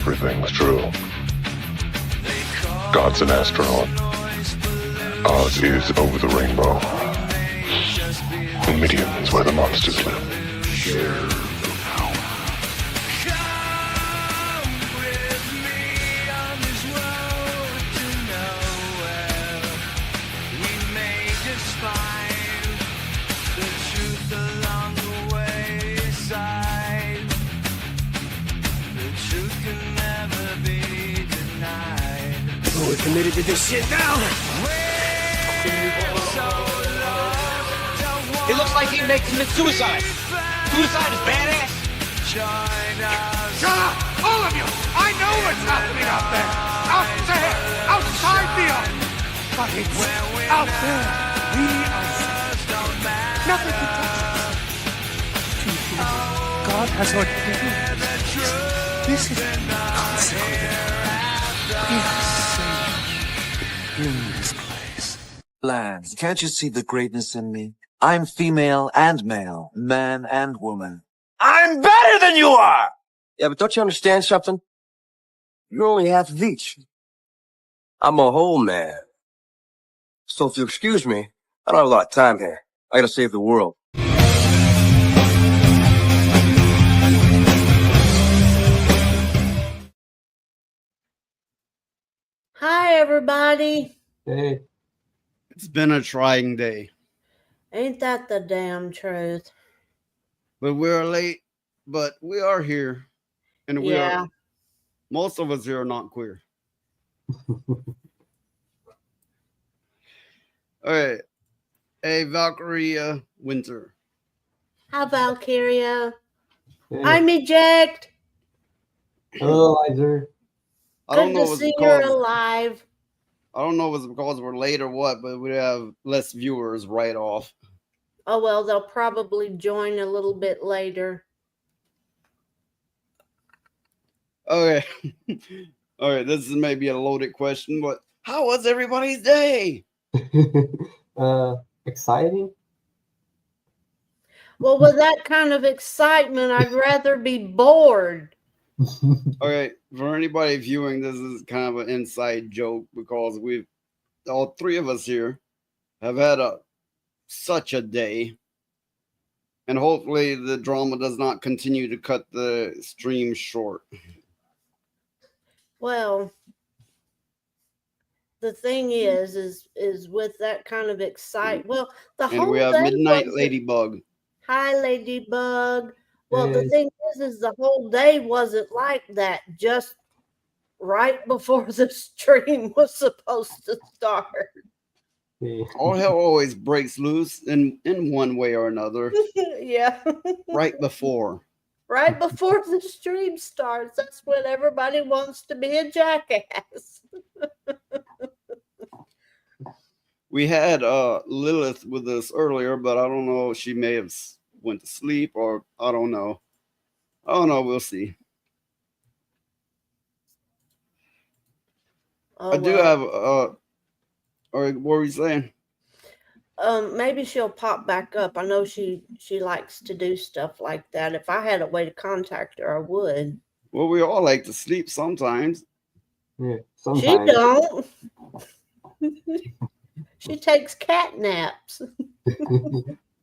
Everything's true. God's an astronaut. Oz is over the rainbow. Midian's where the monsters live. We're committed to this shit now. It looks like he may commit suicide. Suicide is badass. Shut up, all of you! I know what's happening out there. Out there, outside the ark. But it's out there. We are safe. Nothing can touch us. God has ordained this. This is consecrated. We are safe in this place. Lance, can't you see the greatness in me? I'm female and male, man and woman. I'm better than you are! Yeah, but don't you understand something? You're only half of each. I'm a whole man. So if you excuse me, I don't have a lot of time here. I gotta save the world. Hi, everybody. Hey. It's been a trying day. Ain't that the damn truth? But we're late, but we are here. And we are, most of us here are not queer. All right. Hey, Valkyria Winter. Hi, Valkyria. Hey. I'm eject. Hello, Lizer. I don't Good know to what's see you're because alive. I don't know if it's because we're late or what, but we have less viewers right off. Oh, well, they'll probably join a little bit later. Okay. All right, this is maybe a loaded question, but how was everybody's day? Exciting? Well, with that kind of excitement, I'd rather be bored. All right, for anybody viewing, this is kind of an inside joke because all three of us here have had such a day, and hopefully the drama does not continue to cut the stream short. Well, the thing is with that kind of excitement. Well, the And whole we have day Midnight wasn't- Ladybug. Hi, Ladybug. Well, Hey. the thing is the whole day wasn't like that. Just right before the stream was supposed to start. Hey. All hell always breaks loose in one way or another. Yeah. Right before. Right before the stream starts. That's when everybody wants to be a jackass. We had Lilith with us earlier, but I don't know. She may have went to sleep, or I don't know. We'll see. Oh, I do well. have or what were you saying? Maybe she'll pop back up. I know she likes to do stuff like that. If I had a way to contact her, I would. Well, we all like to sleep sometimes. Yeah, She sometimes. don't. She takes cat naps.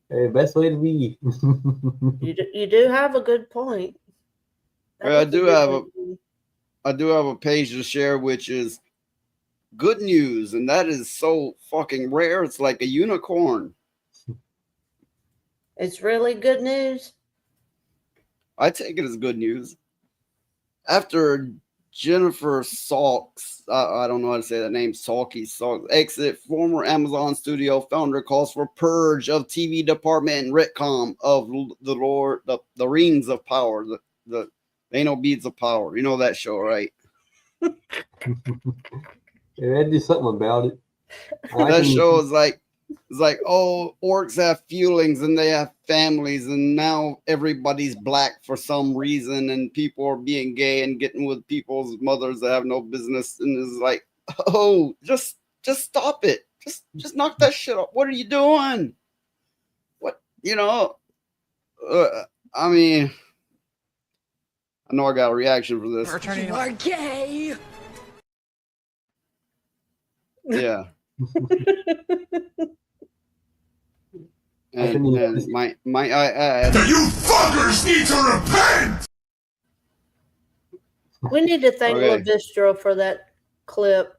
Hey, best way to be. You do have a good point. I do have a page to share, which is good news, and that is so fucking rare. It's like a unicorn. It's really good news. I take it as good news. After Jennifer Salks, I don't know how to say that name, Salks, exit, former Amazon studio founder calls for purge of TV department and retcon of the Rings of Power, the Anal Beads of Power. You know that show, right? Yeah, they do something about it. That show is like, it's like, oh, orcs have feelings and they have families, and now everybody's black for some reason, and people are being gay and getting with people's mothers that have no business, and it's like, oh, just stop it. Just knock that shit off. What are you doing? What, I mean, I know I got a reaction for this. You are gay. Yeah. I couldn't even- And might I add, You fuckers need to repent. We need to thank Okay. LaBistro for that clip.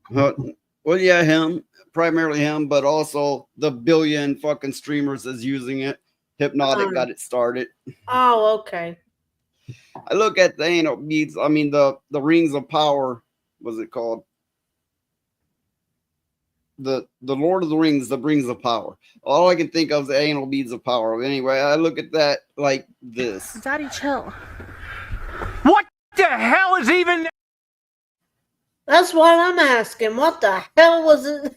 well, yeah, him, primarily him, but also the billion fucking streamers that's using it. Hypnotic got it started. Oh, okay. I look at the anal beads. I mean, the rings of power. What's it called? The Lord of the Rings, the rings of power. All I can think of is the anal beads of power. Anyway, I look at that like this. Daddy, chill. What the hell is even? That's what I'm asking. What the hell was it?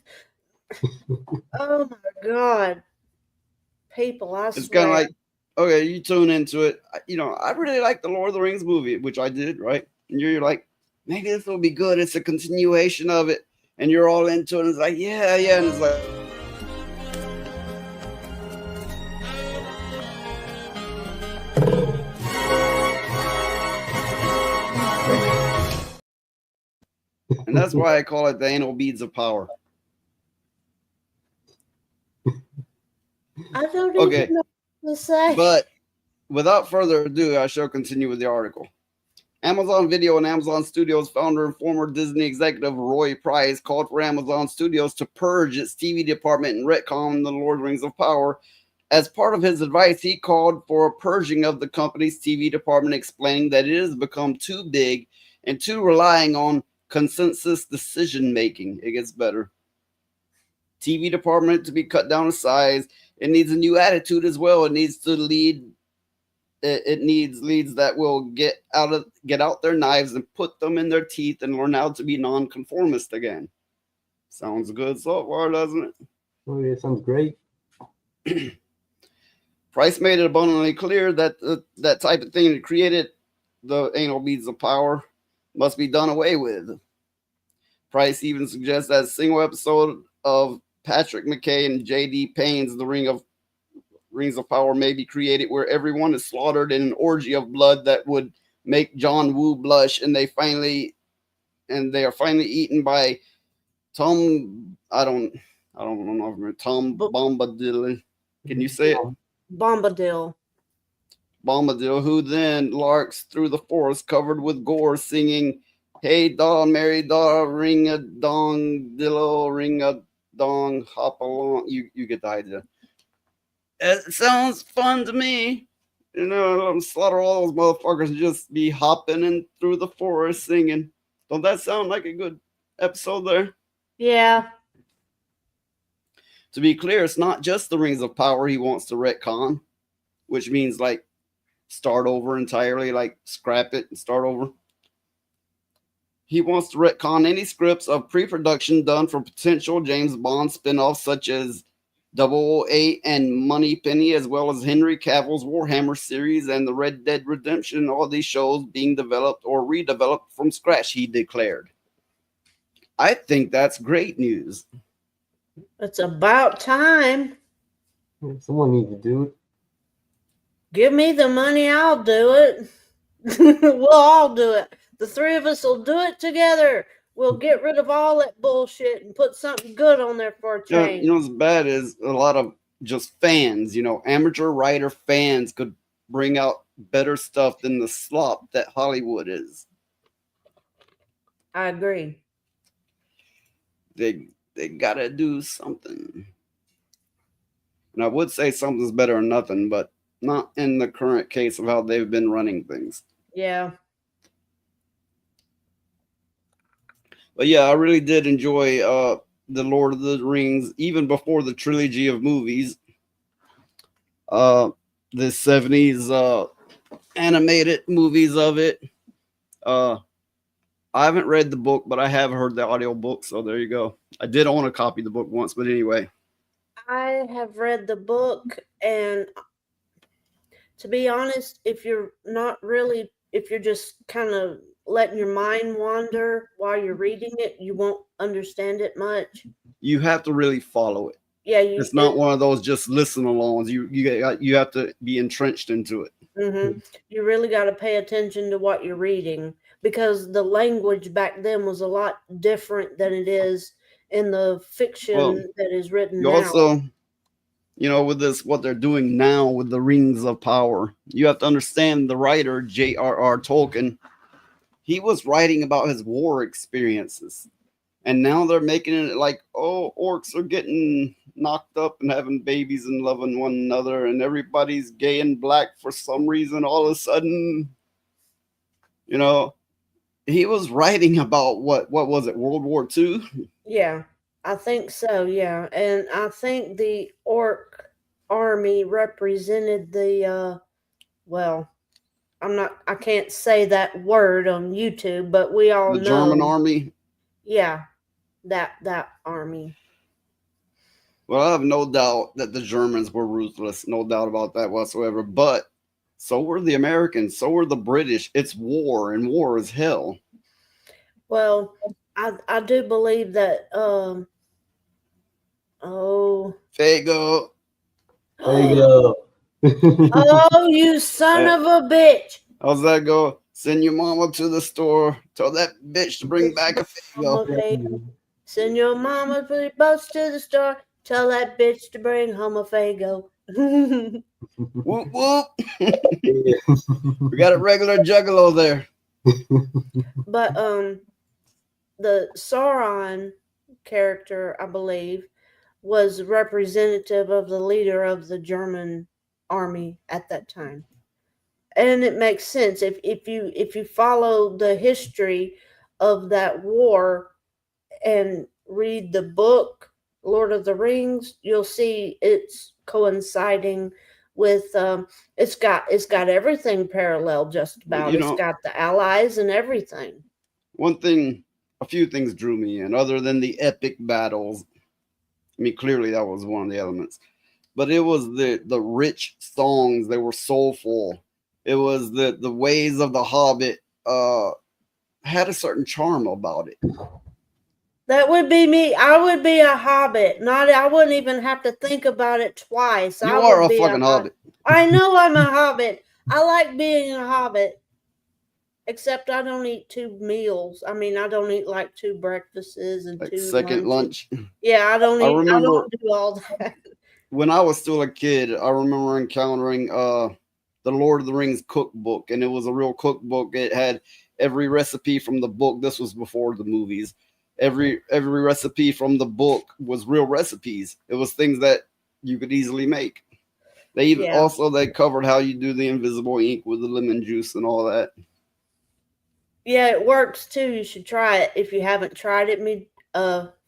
Oh my God. People, I It's swear. kind of like, okay, you tune into it. You know, I really like the Lord of the Rings movie, which I did, right? And you're like, maybe this will be good. It's a continuation of it. And you're all into it. And it's like, yeah. And it's like, and that's why I call it the anal beads of power. I don't Okay. even know what to say. But without further ado, I shall continue with the article. Amazon Video and Amazon Studios founder and former Disney executive Roy Price called for Amazon Studios to purge its TV department and retcon the Lord of the Rings of Power. As part of his advice, he called for a purging of the company's TV department, explaining that it has become too big and too relying on consensus decision making. It gets better. TV department to be cut down in size. It needs a new attitude as well. It needs to lead. It needs leads that will get out their knives and put them in their teeth and learn how to be nonconformist again. Sounds good so far, doesn't it? Oh, yeah, sounds great. Price made it abundantly clear that that type of thing that created the anal beads of power must be done away with. Price even suggests that a single episode of Patrick McKay and J.D. Payne's The Rings of Power may be created where everyone is slaughtered in an orgy of blood that would make John Woo blush, and they are finally eaten by Tom. I don't know. Tom Bombadil. Can you say it? Bombadil. Bombadil, who then larks through the forest covered with gore, singing, "Hey, daw, Mary, daw, ring a dong, dillo, ring a dong, hop along." You get the idea. It sounds fun to me. You know, slaughter all those motherfuckers and just be hopping in through the forest singing. Don't that sound like a good episode there? Yeah. To be clear, it's not just the Rings of Power he wants to retcon, which means like start over entirely, like scrap it and start over. He wants to retcon any scripts of pre-production done for potential James Bond spin-offs such as 008 and Moneypenny, as well as Henry Cavill's Warhammer series and the Red Dead Redemption, all these shows being developed or redeveloped from scratch, he declared. I think that's great news. It's about time. Someone needs to do it. Give me the money, I'll do it. We'll all do it. The three of us will do it together. We'll get rid of all that bullshit and put something good on there for a change. You know what's bad is a lot of just fans, amateur writer fans could bring out better stuff than the slop that Hollywood is. I agree. They gotta do something. And I would say something's better than nothing, but not in the current case of how they've been running things. Yeah. But yeah, I really did enjoy the Lord of the Rings, even before the trilogy of movies. The 70s animated movies of it. I haven't read the book, but I have heard the audio book, so there you go. I did own a copy of the book once, but anyway. I have read the book, and to be honest, if you're just kind of letting your mind wander while you're reading it, you won't understand it much. You have to really follow it. Yeah, It's not one of those just listen alongs. You have to be entrenched into it. You really got to pay attention to what you're reading, because the language back then was a lot different than it is in the fiction Well, that is written You now. also, with this, what they're doing now with the Rings of Power, you have to understand the writer, J.R.R. Tolkien. He was writing about his war experiences. And now they're making it like, oh, orcs are getting knocked up and having babies and loving one another, and everybody's gay and black for some reason. All of a sudden, he was writing about what was it, World War II? Yeah, I think so. Yeah, and I think the orc army represented the well, I can't say that word on YouTube, but we all The know. German army. Yeah, that army. Well, I have no doubt that the Germans were ruthless, no doubt about that whatsoever. But so were the Americans, so were the British. It's war, and war is hell. Well, I do believe that Fago. Fago. Oh, you son of a bitch. How's that go? Send your mama to the store. Tell that bitch to bring back a Fago. Send your mama to the bus to the store. Tell that bitch to bring home a Fago. Whoop whoop. We got a regular juggalo there. But the Sauron character, I believe, was representative of the leader of the German army at that time. And it makes sense if you follow the history of that war and read the book Lord of the Rings, you'll see it's coinciding with it's got everything parallel just about. It's got the allies and everything. A few things drew me in, other than the epic battles. I mean, clearly that was one of the elements, but it was the rich songs. They were soulful. It was the ways of the Hobbit had a certain charm about it. That would be me. I would be a hobbit. I wouldn't even have to think about it twice. You are a fucking hobbit. I know I'm a hobbit. I like being a hobbit. Except I don't eat 2 meals. I mean, I don't eat like 2 breakfasts and like 2 second lunch. Yeah, I don't eat. I don't do all that. When I was still a kid, I remember encountering the Lord of the Rings cookbook, and it was a real cookbook. It had every recipe from the book. This was before the movies. Every recipe from the book was real recipes. It was things that you could easily make. They even they covered how you do the invisible ink with the lemon juice and all that. Yeah, it works too. You should try it if you haven't tried it.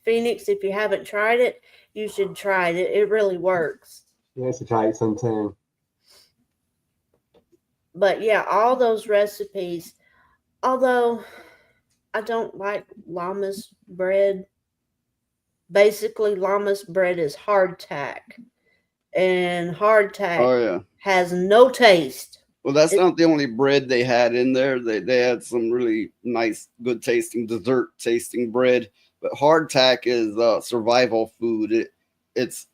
Phoenix, if you haven't tried it, you should try it. It really works. You have to try it sometime. But yeah, all those recipes. Although I don't like llama's bread. Basically, llama's bread is hardtack, and hardtack has no taste. Well, that's not the only bread they had in there. They had some really nice, good tasting, dessert tasting bread. But hardtack is survival food. It's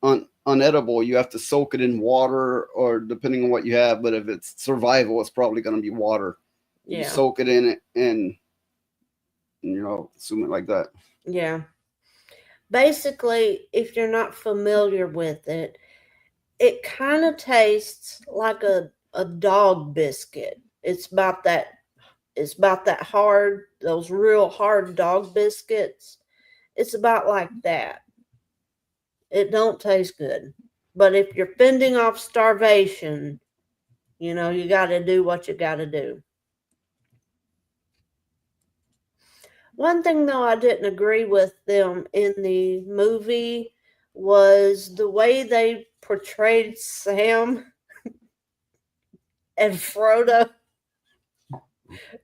unedible. You have to soak it in water, or depending on what you have. But if it's survival, it's probably going to be water. You soak it in it and consume it like that. Yeah. Basically, if you're not familiar with it, it kind of tastes like a dog biscuit. It's about that hard, those real hard dog biscuits. It's about like that. It don't taste good. But if you're fending off starvation, you got to do what you got to do. One thing, though, I didn't agree with them in the movie was the way they portrayed Sam and Frodo.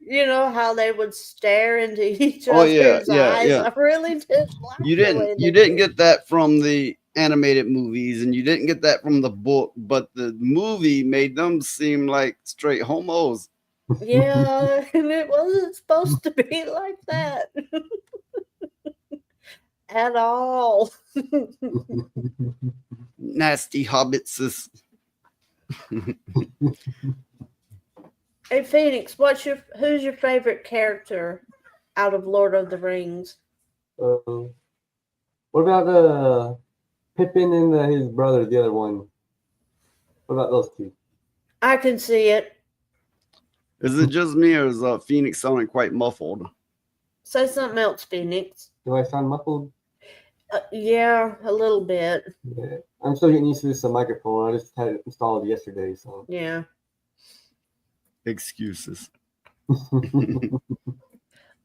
You know how they would stare into each other's eyes. I really didn't like you didn't get that from the animated movies, and you didn't get that from the book, but the movie made them seem like straight homos. Yeah, and it wasn't supposed to be like that. at all. Nasty hobbitses. Hey Phoenix, who's your favorite character out of Lord of the Rings? What about Pippin and his brother, the other one? What about those two? I can see it. Is it just me, or is Phoenix sounding quite muffled? Say something else, Phoenix. Do I sound muffled? Yeah, a little bit. Yeah. I'm still getting used to this microphone. I just had it installed yesterday, so. Yeah. Excuses.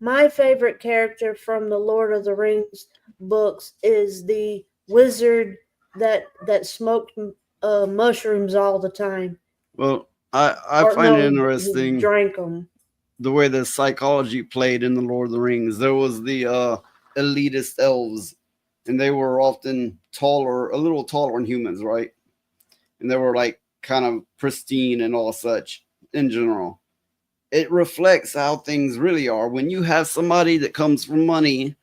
My favorite character from the Lord of the Rings books is the wizard that smoked mushrooms all the time. Well, I Or find no, it he interesting drank them. the way the psychology played in the Lord of the Rings. There was the elitist elves, and they were often taller, a little taller than humans, right? And they were like kind of pristine and all such in general. It reflects how things really are. When you have somebody that comes from money,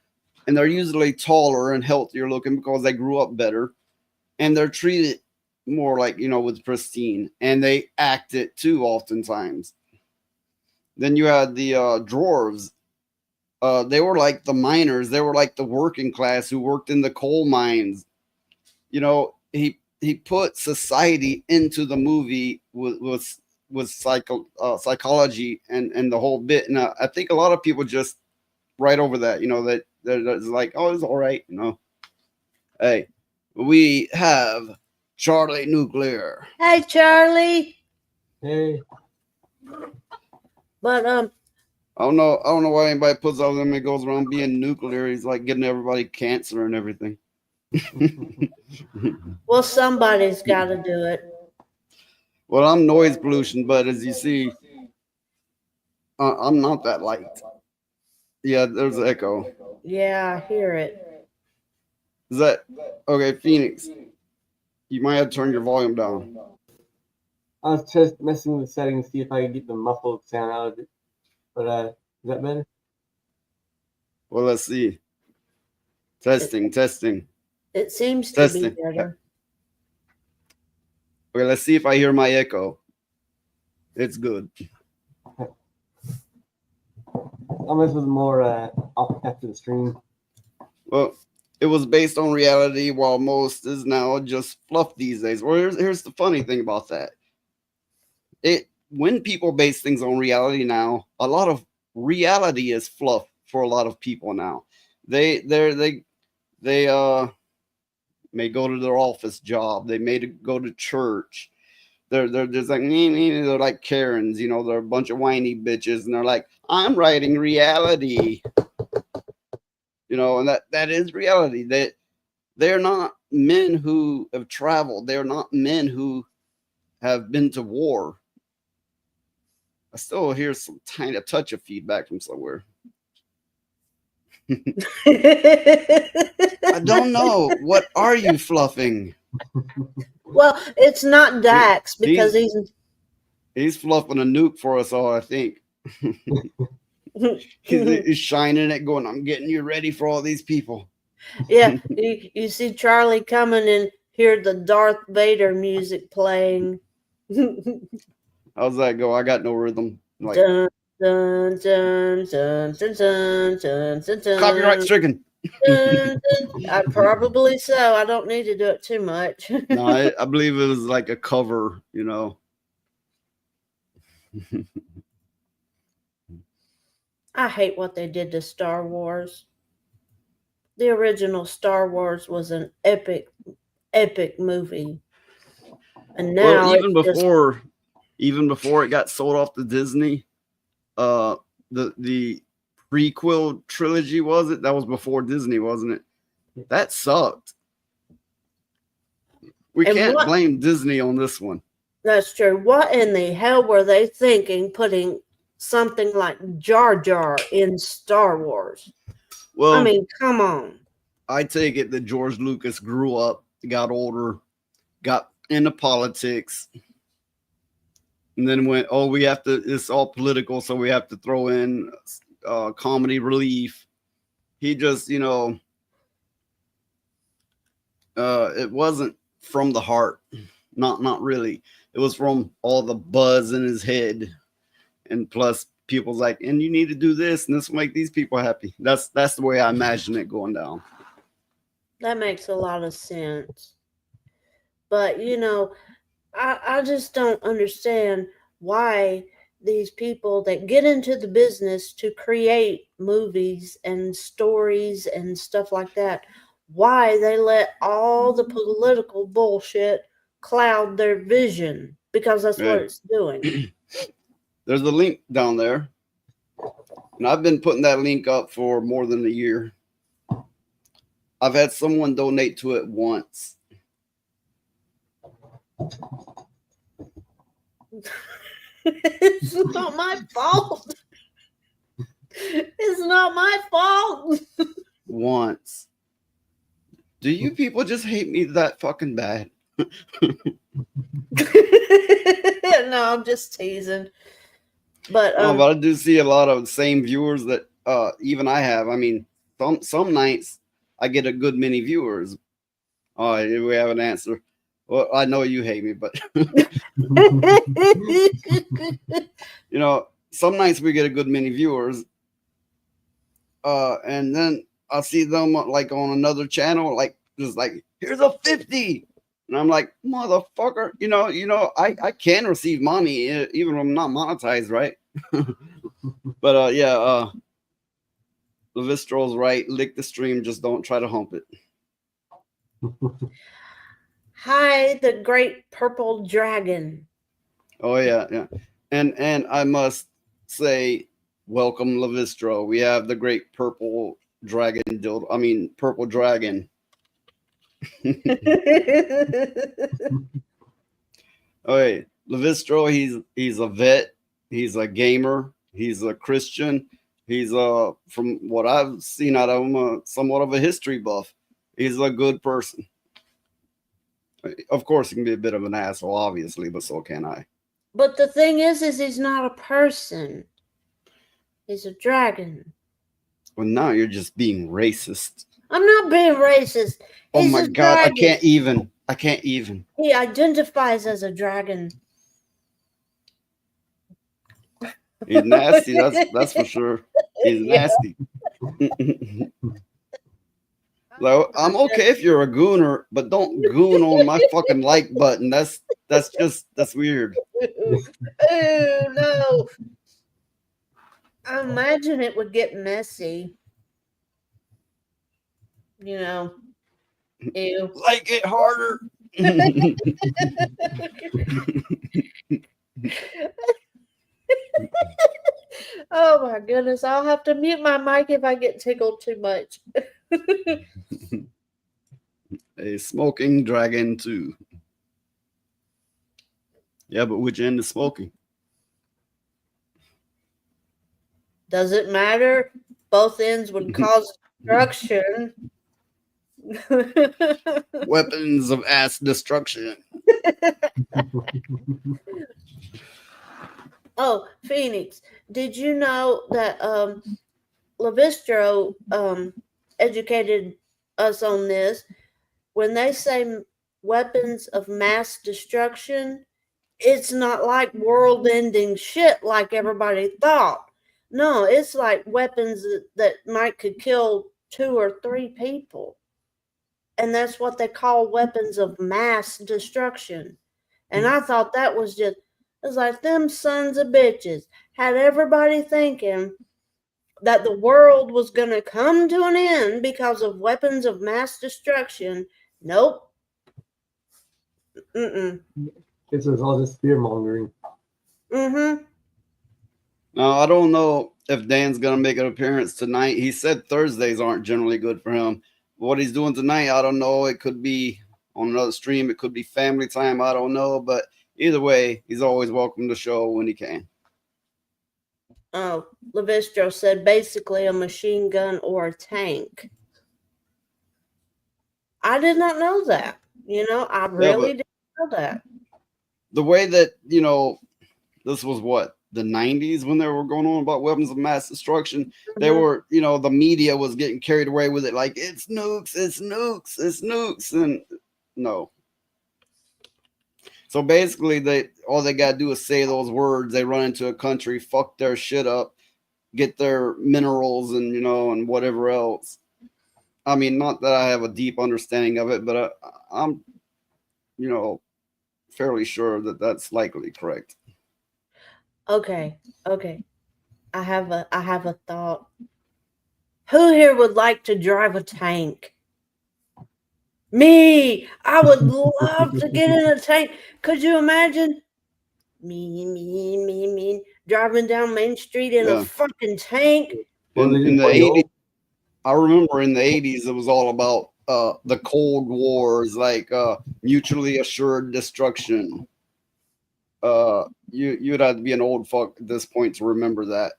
and they're usually taller and healthier looking because they grew up better, and they're treated more like, with pristine, and they act it too oftentimes. Then you had the dwarves. They were like the miners. They were like the working class who worked in the coal mines. He put society into the movie with psychology and the whole bit. And I think a lot of people just write over that, that's like, oh, it's all right, Hey, we have Charlie Nuclear. Hey, Charlie. Hey. But I don't know why anybody puts all them and goes around being nuclear. He's like getting everybody cancer and everything. well, somebody's got to do it. Well, I'm noise pollution, but as you see, I'm not that light. Yeah, there's an echo. Yeah, I hear it. Is that okay, Phoenix? You might have to turn your volume down. I was just messing with the settings to see if I could get the muffled sound out of it. But is that better? Well, let's see. Testing. It seems to Testing. be better. Okay, let's see if I hear my echo. It's good. I'll mess with more after the stream. Well, it was based on reality, while most is now just fluff these days. Well, here's the funny thing about that. When people base things on reality now, a lot of reality is fluff for a lot of people now. They may go to their office job. They may go to church. They're just like, they're like Karens, they're a bunch of whiny bitches, and they're like, I'm writing reality, and that is reality. They're not men who have traveled. They're not men who have been to war. I still hear some tiny touch of feedback from somewhere. I don't know. What are you fluffing? Well, it's not Dax because he's fluffing a nuke for us all, I think. he's shining it, going, I'm getting you ready for all these people. Yeah, you see Charlie coming and hear the Darth Vader music playing. How's that go? I got no rhythm. Like, dun, dun, dun, dun, dun, dun, dun, dun, dun, copyright stricken. Dun, dun. Probably so. I don't need to do it too much. No, I believe it was like a cover, I hate what they did to Star Wars. The original Star Wars was an epic movie. And now even before it got sold off to Disney, the prequel trilogy, that was before Disney, wasn't it? That sucked. We can't blame Disney on this one. That's true. What in the hell were they thinking putting something like Jar Jar in Star Wars? Well, I mean, come on. I take it that George Lucas grew up, got older, got into politics, and then went, it's all political, so we have to throw in comedy relief. He just, It wasn't from the heart. Not really. It was from all the buzz in his head. And plus people's like, and you need to do this and this will make these people happy. That's the way I imagine it going down. That makes a lot of sense. But I just don't understand why these people that get into the business to create movies and stories and stuff like that, why they let all the political bullshit cloud their vision, because that's what it's doing. There's a link down there. And I've been putting that link up for more than a year. I've had someone donate to it once. It's not my fault. It's not my fault. Once. Do you people just hate me that fucking bad? No, I'm just teasing. But but I do see a lot of the same viewers that even I have. I mean, some nights I get a good many viewers. Oh, we have an answer. Well, I know you hate me, but some nights we get a good many viewers. And then I see them like on another channel, like just like, here's a 50. And I'm like, motherfucker, I can receive money even when I'm not monetized, right? But Levistro's right. Lick the stream, just don't try to hump it. Hi, the great purple dragon. Oh yeah. And I must say, welcome, Levistro. We have the great purple dragon dildo. I mean, purple dragon. Okay, Levistro, he's a vet, he's a gamer, he's a Christian, he's from what I've seen out of him, somewhat of a history buff. He's a good person. Of course, he can be a bit of an asshole, obviously, but so can I. But the thing is he's not a person. He's a dragon. Well, now you're just being racist. I'm not being racist. Oh He's my a God, dragon. I can't even. He identifies as a dragon. He's nasty, that's for sure. He's nasty. So I'm okay if you're a gooner, but don't goon on my fucking like button. That's weird. Oh no. I imagine it would get messy. Ew. Like it harder. Oh my goodness. I'll have to mute my mic if I get tickled too much. A smoking dragon too. Yeah, but which end is smoking? Does it matter? Both ends would cause destruction. Weapons of ass destruction. Oh, Phoenix, did you know that Levistro educated us on this? When they say weapons of mass destruction, it's not like world-ending shit like everybody thought. No, it's like weapons that could kill 2 or 3 people. And that's what they call weapons of mass destruction. And I thought that was just, it's like them sons of bitches had everybody thinking that the world was going to come to an end because of weapons of mass destruction. Nope. This is all this fear mongering. Mm-hmm. Now, I don't know if Dan's going to make an appearance tonight. He said Thursdays aren't generally good for him. What he's doing tonight, I don't know. It could be on another stream. It could be family time. I don't know. But either way, he's always welcome to the show when he can. Oh, Levistro said basically a machine gun or a tank. I did not know that. I really didn't know that. The way that, this was what? the 90s when they were going on about weapons of mass destruction. They were, you know, the media was getting carried away with it, like it's nukes, it's nukes, it's nukes, and no. So basically, all they gotta do is say those words. They run into a country, fuck their shit up, get their minerals and and whatever else. I mean, not that I have a deep understanding of it, but I'm fairly sure that that's likely correct. Okay. I have a thought. Who here would like to drive a tank? Me. I would love to get in a tank. Could you imagine? Me, driving down Main Street in a fucking tank. In the 80s, I remember in the 80s, it was all about the Cold Wars, like mutually assured destruction. You'd have to be an old fuck at this point to remember that.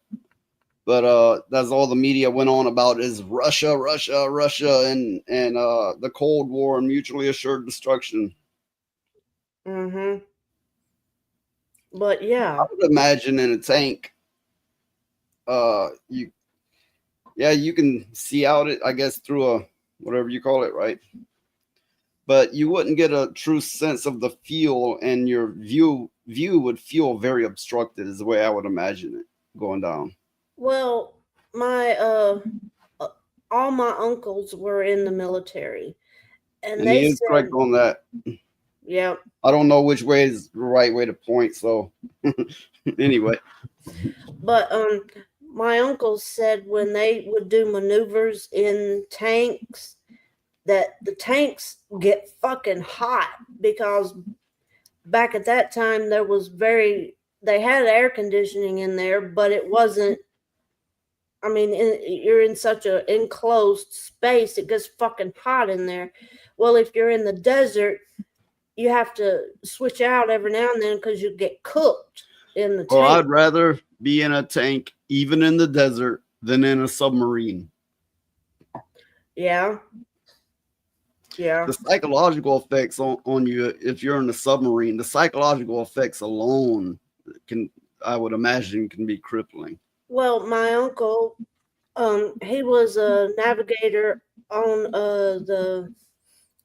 But that's all the media went on about is Russia, and the Cold War and mutually assured destruction. Mm-hmm. But yeah, I would imagine in a tank, you can see out it, I guess, through a whatever you call it, right? But you wouldn't get a true sense of the feel, and your view would feel very obstructed, is the way I would imagine it going down. well, my all my uncles were in the military, and And they he is said, correct on that. yeah. I don't know which way is the right way to point, so anyway. But my uncle said when they would do maneuvers in tanks, that the tanks get fucking hot because back at that time they had air conditioning in there, but it wasn't. I mean, you're in such an enclosed space, it gets fucking hot in there. Well, if you're in the desert, you have to switch out every now and then because you get cooked in the tank. Well, I'd rather be in a tank, even in the desert, than in a submarine. Yeah. The psychological effects on you, if you're in a submarine, the psychological effects alone I would imagine, can be crippling. Well, my uncle, he was a navigator on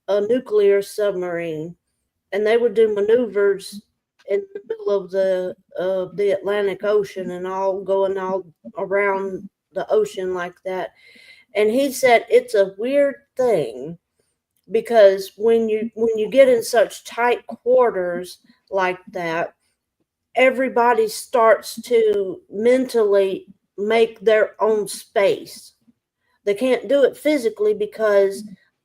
a nuclear submarine, and they would do maneuvers in the middle of the Atlantic Ocean and all going all around the ocean like that. And he said it's a weird thing because when you get in such tight quarters like that, everybody starts to mentally make their own space. They can't do it physically because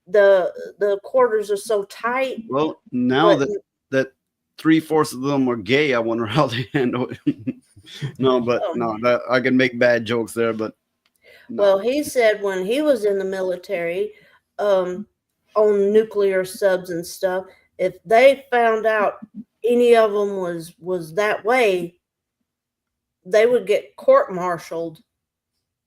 the quarters are so tight. Well, now that 3/4 of them are gay, I wonder how they handle it. No, that I can make bad jokes there, but no. Well, he said when he was in the military, on nuclear subs and stuff, if they found out any of them was that way, they would get court-martialed.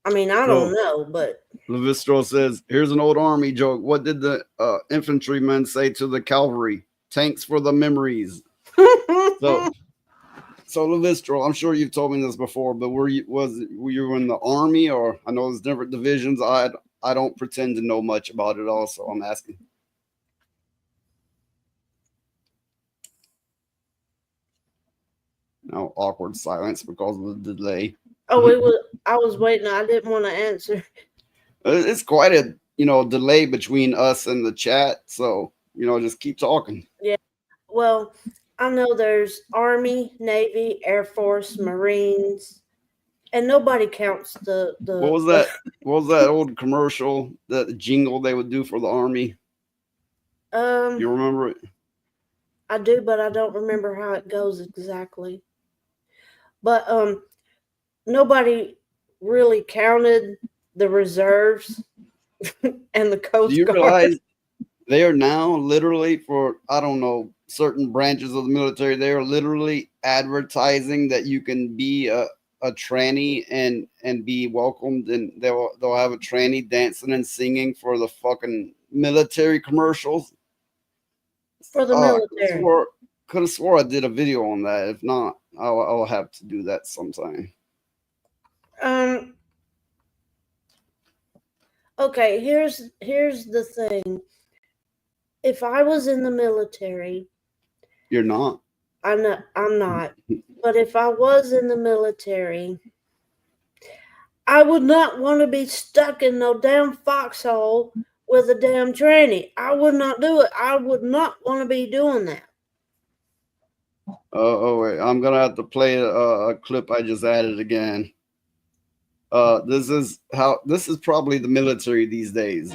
I mean, I don't know, but Levistro says, here's an old army joke. What did the infantrymen say to the cavalry? Tanks for the memories. So Levistro, I'm sure you've told me this before, but were you in the army, or I know there's different divisions? I don't pretend to know much about it all, so I'm asking. Now awkward silence because of the delay. Oh, I was waiting. I didn't want to answer. It's quite a delay between us and the chat, so just keep talking. Yeah. Well, I know there's Army, Navy, Air Force, Marines, and nobody counts the. What was that? What was that old commercial, that jingle they would do for the Army? You remember it? I do, but I don't remember how it goes exactly. But nobody really counted the reserves and the Coast Guard. Do you realize they are now literally, for I don't know, certain branches of the military, they are literally advertising that you can be a tranny and be welcomed, and they'll have a tranny dancing and singing for the fucking military commercials. For the military. Could have swore I did a video on that. If not, I'll have to do that sometime. Okay, here's the thing. If I was in the military, You're not. I'm not. But if I was in the military, I would not want to be stuck in no damn foxhole with a damn tranny. I would not do it. I would not want to be doing that. Oh wait, I'm gonna have to play a clip I just added again. This is probably the military these days.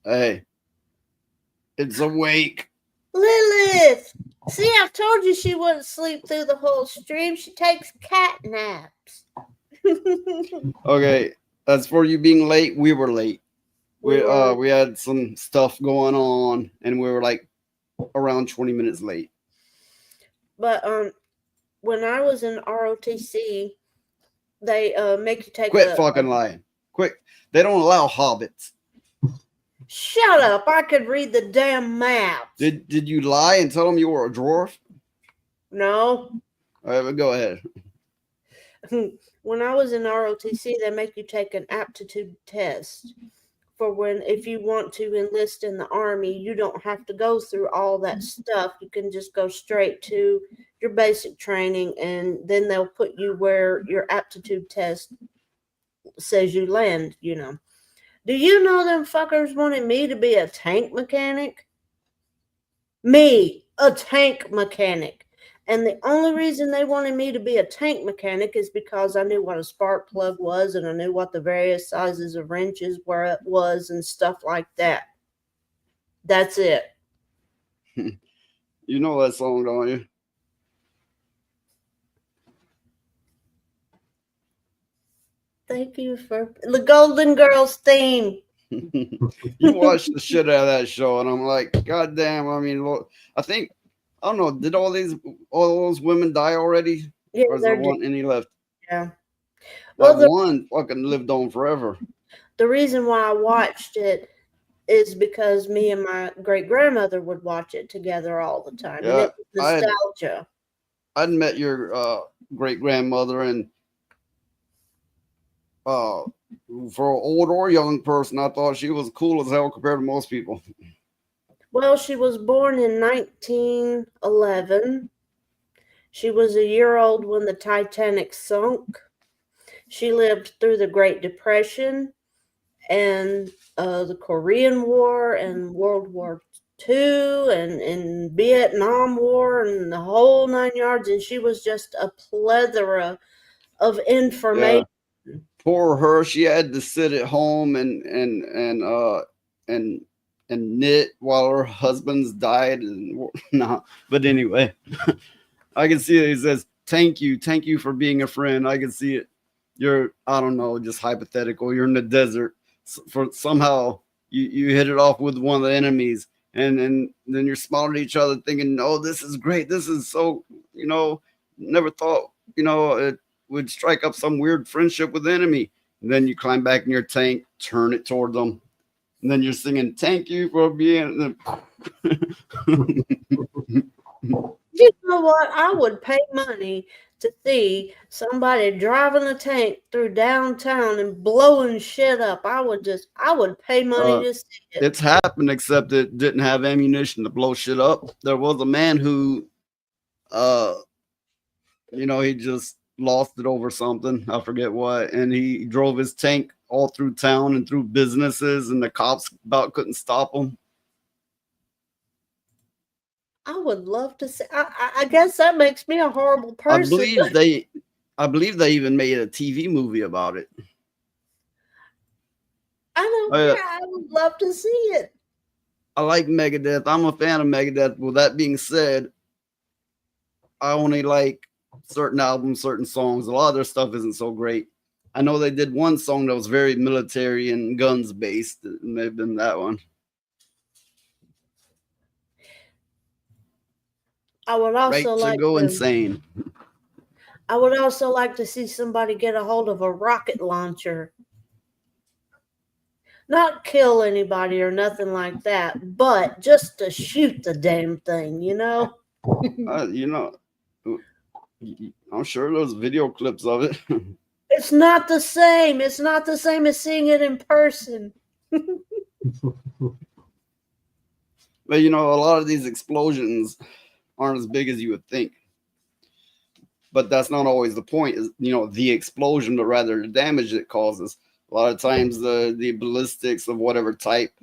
Hey, it's awake. Lilith! See, I told you she wouldn't sleep through the whole stream. She takes cat naps. Okay, as for you being late, we were late. We had some stuff going on, and we were like around 20 minutes late. But when I was in ROTC, they make you take Quit fucking lying. Quick. They don't allow hobbits. Shut up. I could read the damn maps. Did you lie and tell them you were a dwarf? No. All right, but go ahead. When I was in ROTC, they make you take an aptitude test for if you want to enlist in the Army, you don't have to go through all that stuff. You can just go straight to your basic training, and then they'll put you where your aptitude test says you land, you know. Do you know them fuckers wanted me to be a tank mechanic? Me, a tank mechanic. And the only reason they wanted me to be a tank mechanic is because I knew what a spark plug was, and I knew what the various sizes of wrenches was and stuff like that. That's it. You know that song, don't you? Thank you for the Golden Girls theme. You watched the shit out of that show, and I'm like, God damn. I mean, look, I don't know. Did all those women die already? Yeah, or is there one any left? Yeah. Well, one fucking lived on forever. The reason why I watched it is because me and my great grandmother would watch it together all the time. Yeah, and it was nostalgia. I'd met your great grandmother, and for an old or young person, I thought she was cool as hell compared to most people. Well, she was born in 1911. She was a year old when the Titanic sunk. She lived through the Great Depression and the Korean War and World War II and Vietnam War and the whole 9 yards. And she was just a plethora of information. Yeah. Poor her. She had to sit at home and knit while her husband's died. No, but anyway, I can see it. He says, thank you for being a friend. I can see it. You're, I don't know, just hypothetical. You're in the desert. For somehow you hit it off with one of the enemies, and then you're smiling at each other thinking, oh, this is great. This is so, never thought, it would strike up some weird friendship with the enemy. And then you climb back in your tank, turn it toward them. And then you're singing, thank you for being. You know what? I would pay money to see somebody driving a tank through downtown and blowing shit up. I would pay money to see it. It's happened, except it didn't have ammunition to blow shit up. There was a man who, he just lost it over something. I forget what. And he drove his tank all through town and through businesses, and the cops about couldn't stop him. I would love to see. I guess that makes me a horrible person. I believe they even made a TV movie about it. I don't care. I would love to see it. I like Megadeth. I'm a fan of Megadeth. With that being said, I only like certain albums, certain songs. A lot of their stuff isn't so great. I know they did one song that was very military and guns based. It may have been that one. I would Right also to like go to. insane. I would also like to see somebody get a hold of a rocket launcher. Not kill anybody or nothing like that, but just to shoot the damn thing, you know? You know, I'm sure there's video clips of it. It's not the same. It's not the same as seeing it in person. But you know, a lot of these explosions aren't as big as you would think. But that's not always the point, is, you know, the explosion, but rather the damage it causes. A lot of times the ballistics of whatever type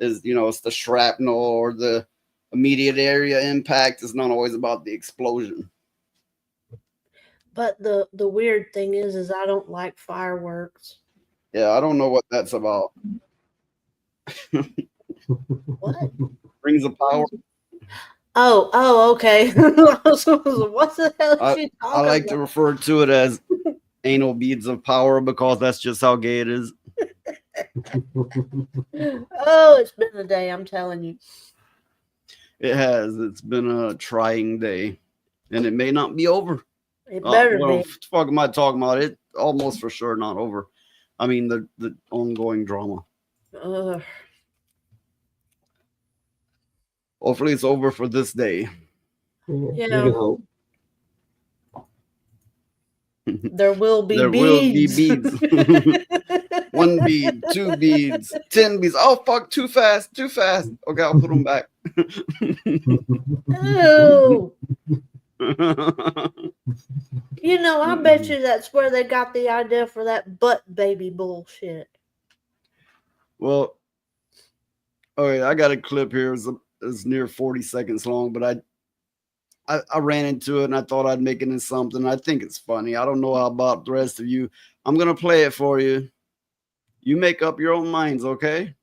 is, you know, it's the shrapnel or the immediate area impact. Is not always about the explosion. But the weird thing is I don't like fireworks. Yeah, I don't know what that's about. What? Rings of power. Oh, okay. What the hell is she I talking like to about? refer to it as anal beads of power because that's just how gay it is. Oh, it's been a day, I'm telling you. It has. It's been a trying day, and it may not be over. It better Well, be. fuck am I talking about? It almost for sure not over. I mean the ongoing drama. Ugh. Hopefully it's over for this day. You Yeah. can hope. There will be There beads. will be beads. 1 bead, 2 beads, 10 beads. Oh fuck! Too fast. Okay, I'll put them back. Ew. You know, I bet you that's where they got the idea for that butt baby bullshit. Well, okay, I got a clip here. It's near 40 seconds long, but I ran into it and I thought I'd make it into something. I think it's funny. I don't know how about the rest of you. I'm gonna play it for you. You make up your own minds, okay?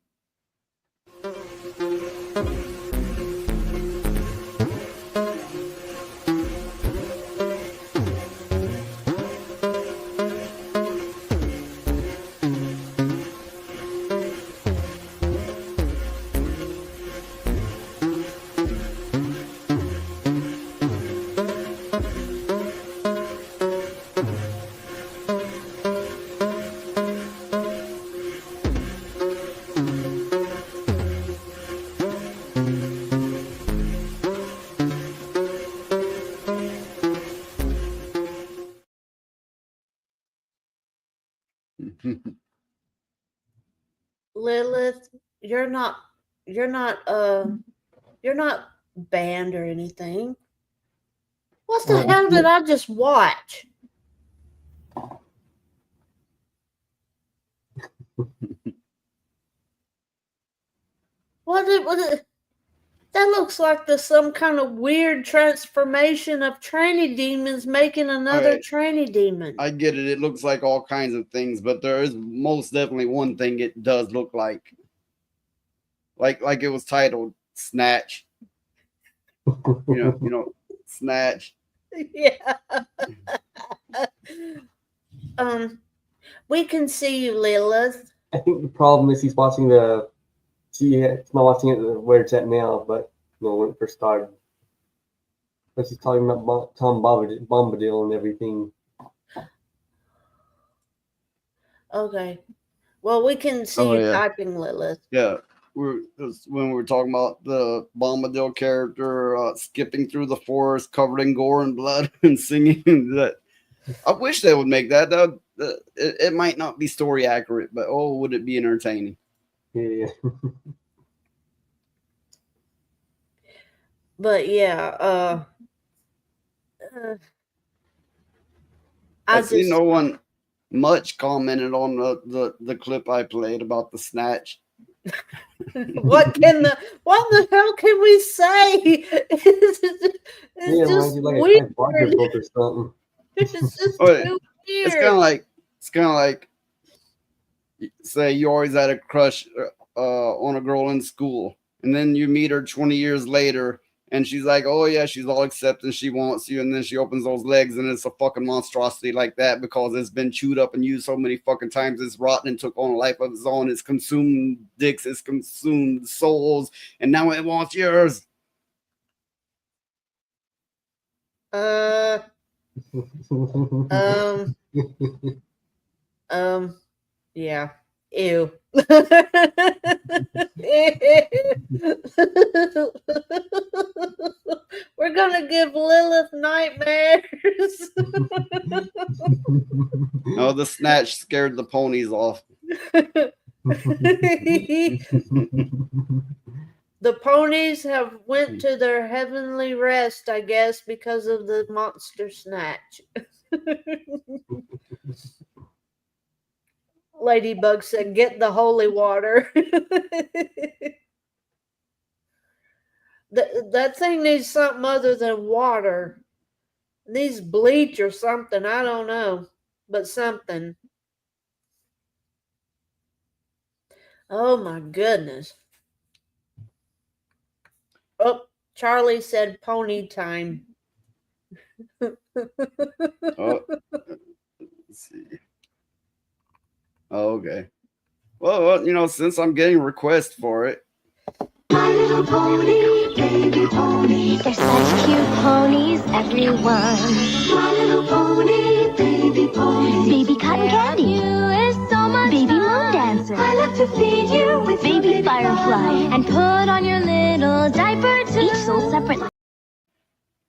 Lilith, you're not banned or anything. What the hell did I just watch? What it that looks like some kind of weird transformation of tranny demons making another Alright. tranny demon. I get it. It looks like all kinds of things, but there is most definitely one thing it does look like. Like it was titled Snatch. You know, Snatch. Yeah. We can see you, Lilith. I think the problem is he's not watching it where it's at now, but when it first started. But he's talking about Tom Bombadil and everything. Okay. Well, we can see you typing, Lilith. Yeah. When we were talking about the Bombadil character skipping through the forest covered in gore and blood and singing that. I wish they would make that. It might not be story accurate, but oh, would it be entertaining? Yeah. But yeah, I see no one much commented on the clip I played about the Snatch. What the hell can we say? It's just like weird. a book or something. It's just too weird. It's kind of like say you always had a crush on a girl in school, and then you meet her 20 years later, and she's like, oh yeah, she's all accepting, she wants you, and then she opens those legs, and it's a fucking monstrosity like that because it's been chewed up and used so many fucking times, it's rotten and took on a life of its own, it's consumed dicks, it's consumed souls, and now it wants yours. Yeah. Ew. We're gonna give Lilith nightmares. No, the snatch scared the ponies off. The ponies have went to their heavenly rest, I guess, because of the monster snatch. Ladybug said, "Get the holy water." That thing needs something other than water. It needs bleach or something. I don't know, but something. Oh my goodness. Oh, Charlie said pony time. Oh, let's see. Oh, okay. Well, you know, since I'm getting requests for it. My little pony, baby pony. They're such cute ponies, everyone. My little pony, baby pony. Baby cotton candy. You is so much baby fun. Moon dancer. I love to feed you with baby firefly. And put on your little diaper too. Each sold separately.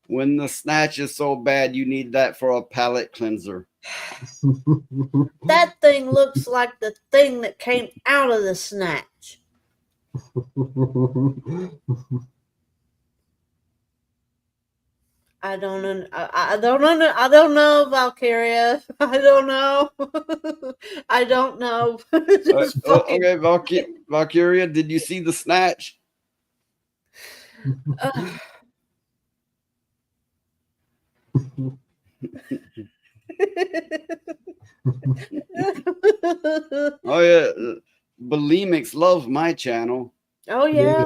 When the snatch is so bad, you need that for a palate cleanser. That thing looks like the thing that came out of the snatch. I don't know. I don't know, Valkyria. I don't know. I don't know. Okay, Valkyria, did you see the snatch? Oh yeah, bulimics love my channel. Oh yeah.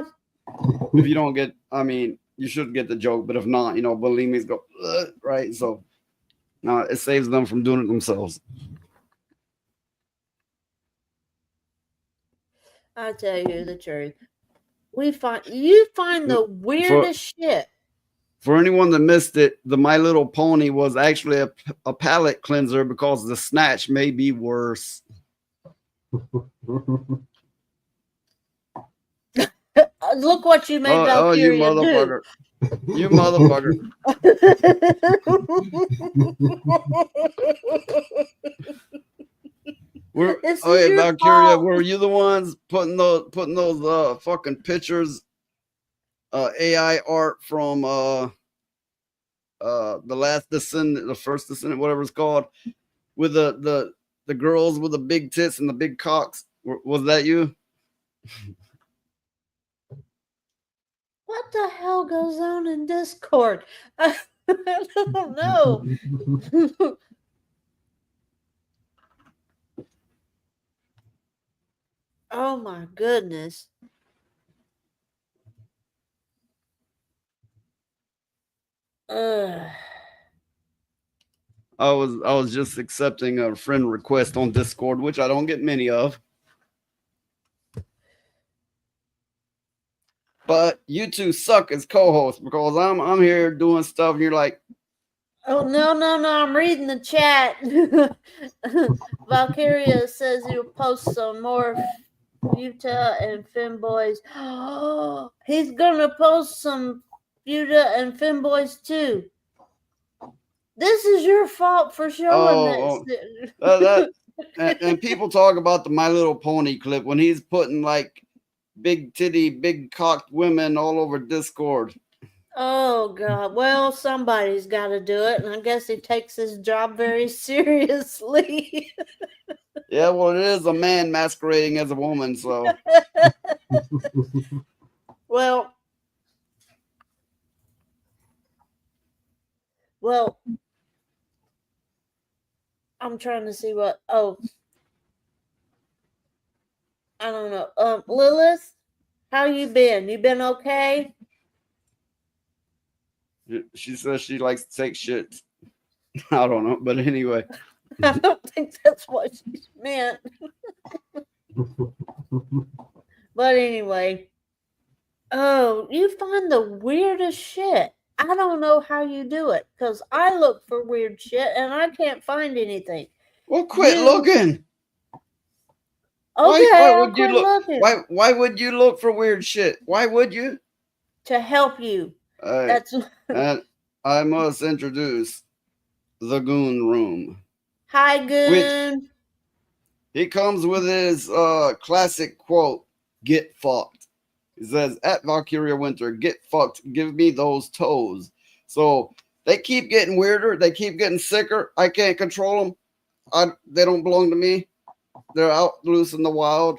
If you don't get, I mean, you should get the joke, but if not, you know, bulimics go right. So no, it saves them from doing it themselves. I tell you the truth. You find the weirdest shit. For anyone that missed it, the My Little Pony was actually a palate cleanser because the snatch may be worse. Look what you made Valkyria you motherfucker. do. You motherfucker. Valkyria, fault. were you the ones putting those fucking pictures, AI art from the Last Descendant, the First Descendant, whatever it's called, with the girls with the big tits and the big cocks? Was that you? What the hell goes on in Discord? I don't know. Oh my goodness. I was just accepting a friend request on Discord, which I don't get many of. But you two suck as co-hosts because I'm here doing stuff and you're like, oh no, I'm reading the chat. Valkyria says you'll post some more Futa and Femboys. Oh, he's gonna post some Futa and Femboys too. This is your fault for showing this. And people talk about the My Little Pony clip when he's putting like big titty, big cocked women all over Discord. Oh God! Well, somebody's got to do it, and I guess he takes his job very seriously. Yeah, well, it is a man masquerading as a woman, so. Well, I'm trying to see what. Oh, I don't know. Lilith, how you been? You been okay? She says she likes to take shit. I don't know, but anyway. I don't think that's what she meant. But anyway. Oh, you find the weirdest shit. I don't know how you do it because I look for weird shit and I can't find anything. Well, quit looking. Okay, Why I'll would you quit look? looking. Why would you look for weird shit? Why would you? To help you. That's And I must introduce the Goon Room. Hi, Goon. He comes with his classic quote, "Get fucked." He says, "At Valkyria Winter, get fucked. Give me those toes." So they keep getting weirder. They keep getting sicker. I can't control them. They don't belong to me. They're out loose in the wild.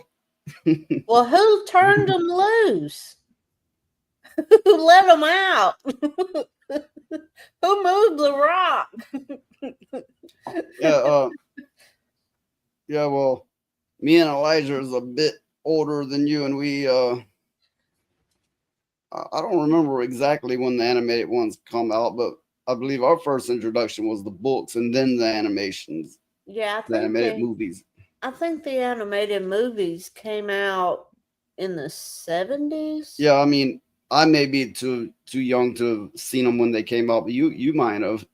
Well, who turned them loose? Who let them out? Who moved the rock? Yeah, well, me and Elijah is a bit older than you, and we I don't remember exactly when the animated ones come out, but I believe our first introduction was the books and then the animations. Yeah, the animated movies. I think the animated movies came out in the 70s. Yeah, I mean, I may be too young to have seen them when they came out, but you might have.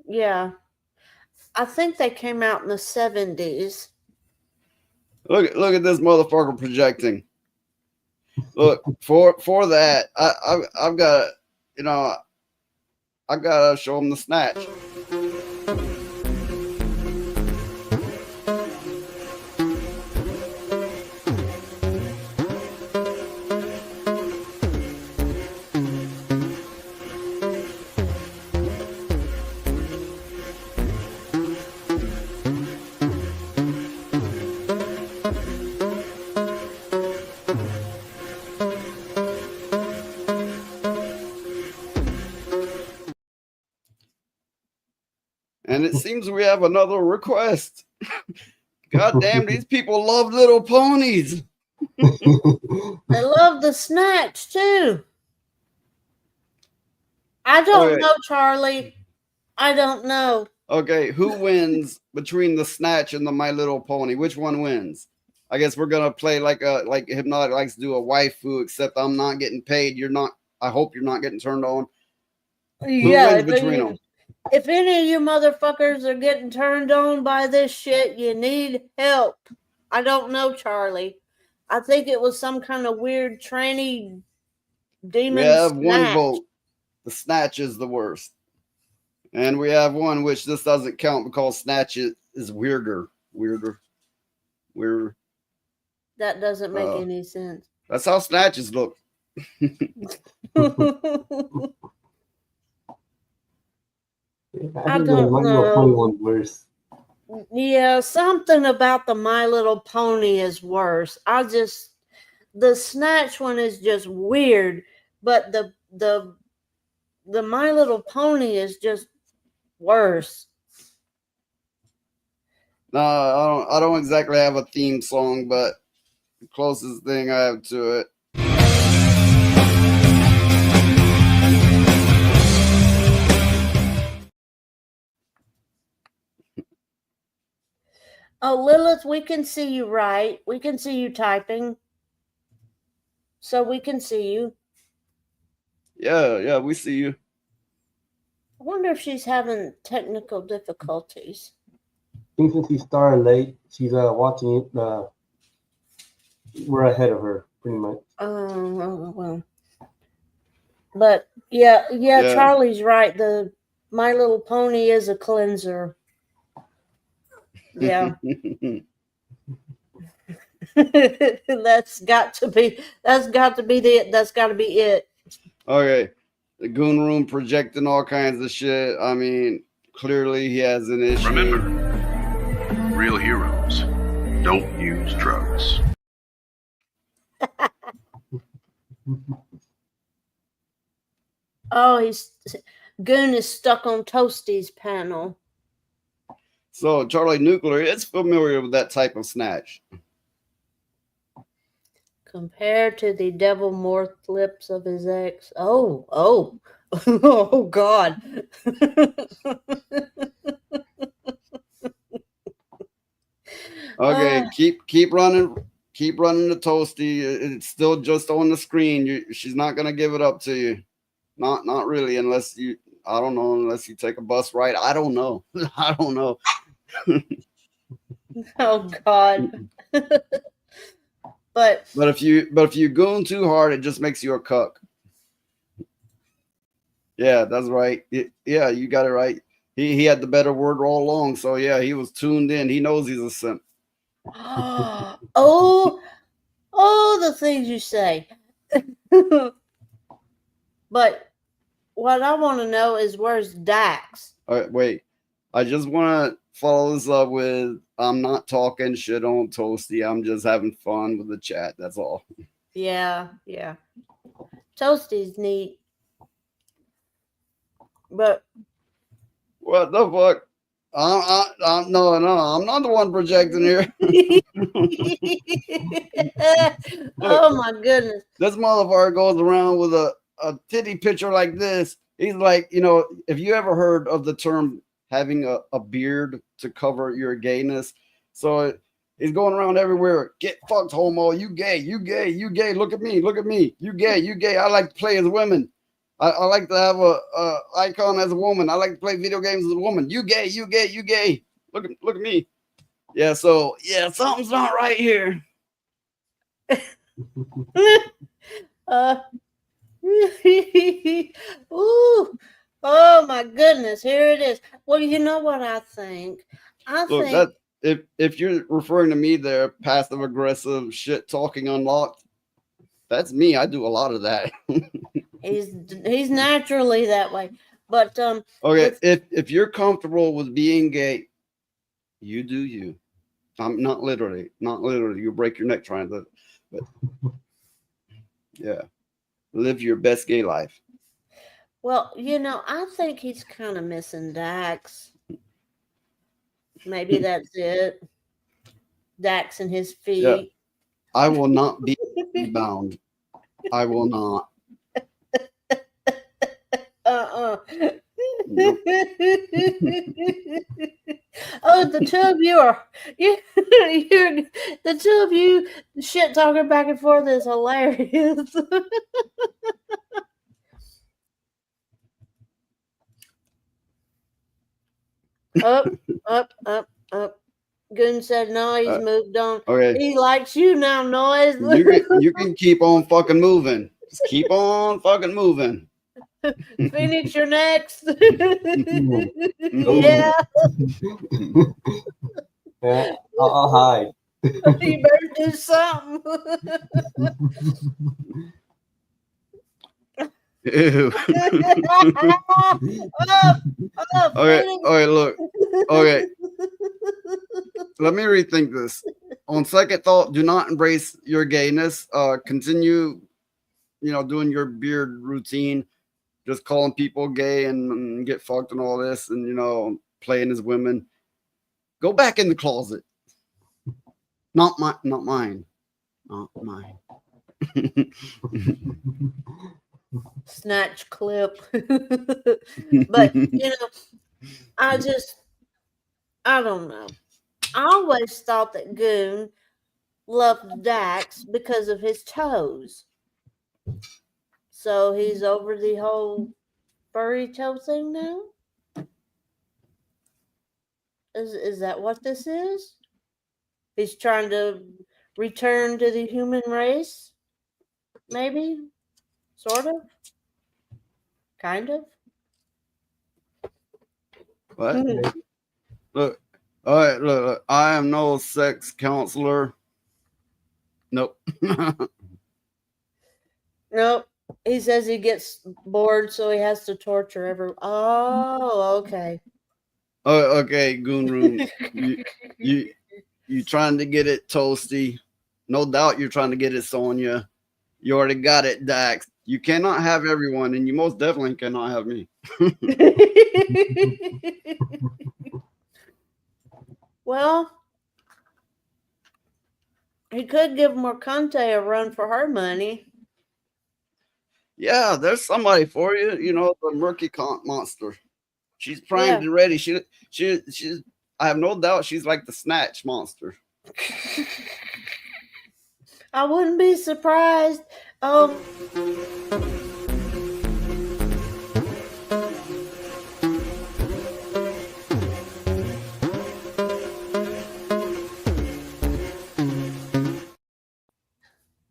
Yeah. I think they came out in the 70s. Look at this motherfucker projecting. Look, for that, I've got, I gotta show him the snatch. And it seems we have another request. God damn, these people love little ponies. They love the snatch too. I don't know, Charlie. I don't know. Okay, who wins between the snatch and the My Little Pony? Which one wins? I guess we're gonna play like Hypnotic likes to do a waifu, except I'm not getting paid. You're not. I hope you're not getting turned on. Yeah, who wins between them? If any of you motherfuckers are getting turned on by this shit, you need help. I don't know, Charlie. I think it was some kind of weird tranny demon. We have snatch. one vote. The snatch is the worst. And we have one which this doesn't count because snatch is weirder. That doesn't make any sense. That's how snatches look. I don't know. Worse. Yeah, something about the My Little Pony is worse. The snatch one is just weird, but the My Little Pony is just worse. No, I don't exactly have a theme song, but the closest thing I have to it. Oh, Lilith, we can see you right. We can see you typing. So we can see you. Yeah, we see you. I wonder if she's having technical difficulties. I think since she started late, she's watching it. We're ahead of her, pretty much. Well. But yeah, Charlie's right. The My Little Pony is a cleanser. Yeah. That's got to be it. Okay. The Goon Room projecting all kinds of shit. I mean, clearly he has an issue. Remember, real heroes don't use drugs. Oh, Goon is stuck on Toasty's panel. So Charlie Nuclear is familiar with that type of snatch. Compared to the devil more lips of his ex. Oh, oh God. Okay, keep running the Toasty. It's still just on the screen. She's not gonna give it up to you. Not really, unless you, I don't know, unless you take a bus ride. I don't know. I don't know. Oh God. But if you goon too hard, it just makes you a cuck. Yeah, that's right. Yeah, you got it right. He had the better word all along. So yeah, he was tuned in. He knows he's a simp. oh, the things you say. But what I want to know is where's Dax? All right, wait. I just want to follow this up with I'm not talking shit on Toasty. I'm just having fun with the chat. That's all. Yeah. Toasty's neat. But what the fuck? No, I'm not the one projecting here. Oh my goodness. This motherfucker goes around with a titty picture like this. He's like, if you ever heard of the term having a beard to cover your gayness. So he's going around everywhere. Get fucked, homo. You gay. Look at me. You gay. I like to play as women. I like to have a icon as a woman. I like to play video games as a woman. You gay. Look at me. Yeah, so yeah, something's not right here. Ooh, oh my goodness, here it is. Well, you know what I think? Look, that if you're referring to me there, passive aggressive shit talking unlocked, that's me. I do a lot of that. he's naturally that way. But okay, if you're comfortable with being gay, you do you. I'm not literally. You'll break your neck trying to, but yeah. Live your best gay life. Well, I think he's kind of missing Dax. Maybe that's it. Dax and his feet. Yeah. I will not be bound. I will not. Nope. Oh, the two of you are the two of you shit talking back and forth is hilarious. Up. Goon said no, he's moved on. Okay. He likes you now, Noise. You can keep on fucking moving. Just keep on fucking moving. Phoenix, you're next. Yeah. Yeah, I'll hide. You better do something. Ew. Okay, look. Okay. Let me rethink this. On second thought, do not embrace your gayness. Continue, doing your beard routine. Just calling people gay and get fucked and all this and, playing as women. Go back in the closet. Not mine. Snatch clip. But, I don't know. I always thought that Goon loved Dax because of his toes. So he's over the whole furry toe thing now? Is that what this is? He's trying to return to the human race? Maybe? Sort of? Kind of? What? Look. All right, look. I am no sex counselor. Nope. Nope. He says he gets bored, so he has to torture everyone. Oh, okay. Oh, okay, Goon Room. you trying to get it, Toasty? No doubt you're trying to get it, Sonia. You already got it, Dax. You cannot have everyone, and you most definitely cannot have me. Well, he could give Morcante a run for her money. Yeah, there's somebody for you. The murky monster. She's primed and ready. She's. I have no doubt she's like the snatch monster. I wouldn't be surprised.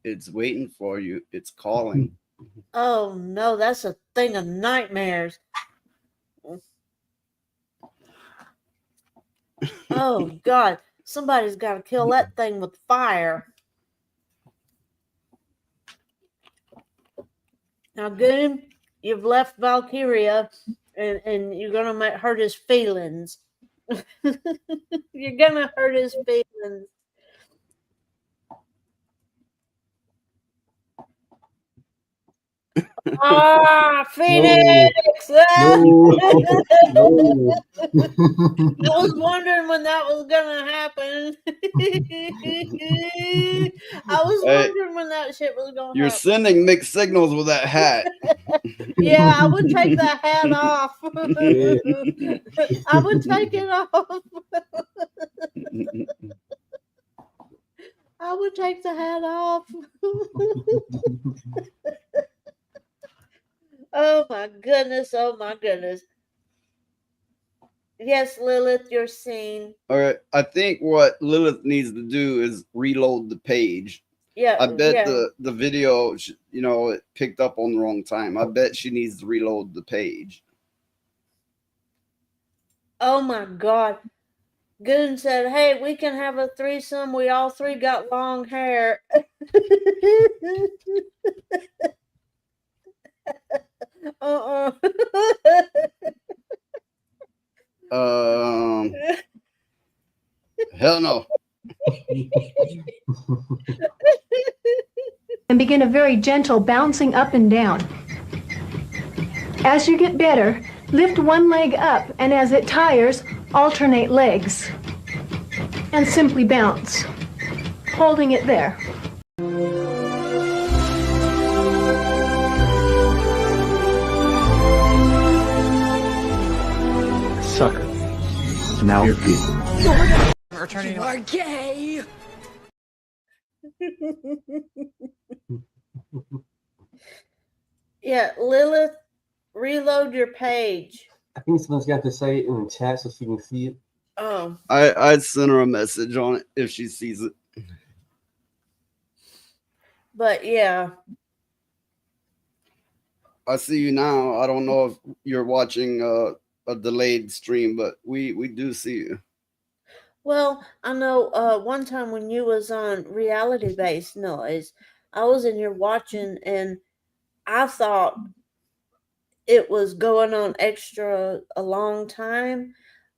It's waiting for you. It's calling. Oh no, that's a thing of nightmares. Oh God, somebody's got to kill that thing with fire. Now, Goon, you've left Valkyria, and you're gonna hurt his feelings. You're gonna hurt his feelings. Ah, Phoenix! No. No. I was wondering when that was gonna happen. I was Hey, wondering when that shit was gonna you're happen. sending mixed signals with that hat. Yeah, I would take that hat off. Yeah. I would take it off. I would take the hat off. Oh my goodness. Oh my goodness. Yes, Lilith, you're seen. All right. I think what Lilith needs to do is reload the page. Yeah, I bet yeah. the video, it picked up on the wrong time. I bet she needs to reload the page. Oh my God. Goon said, "Hey, we can have a threesome. We all three got long hair." Hell no. And begin a very gentle bouncing up and down. As you get better, lift one leg up, and as it tires, alternate legs. And simply bounce, holding it there. Sucker. Now repeat. You are gay. Yeah, Lilith, reload your page. I think someone's got to say it in the chat so she can see it. Oh. I'd send her a message on it if she sees it. But yeah. I see you now. I don't know if you're watching a delayed stream, but we do see you. Well, I know one time when you was on Reality Based Noise, I was in here watching and I thought it was going on extra a long time,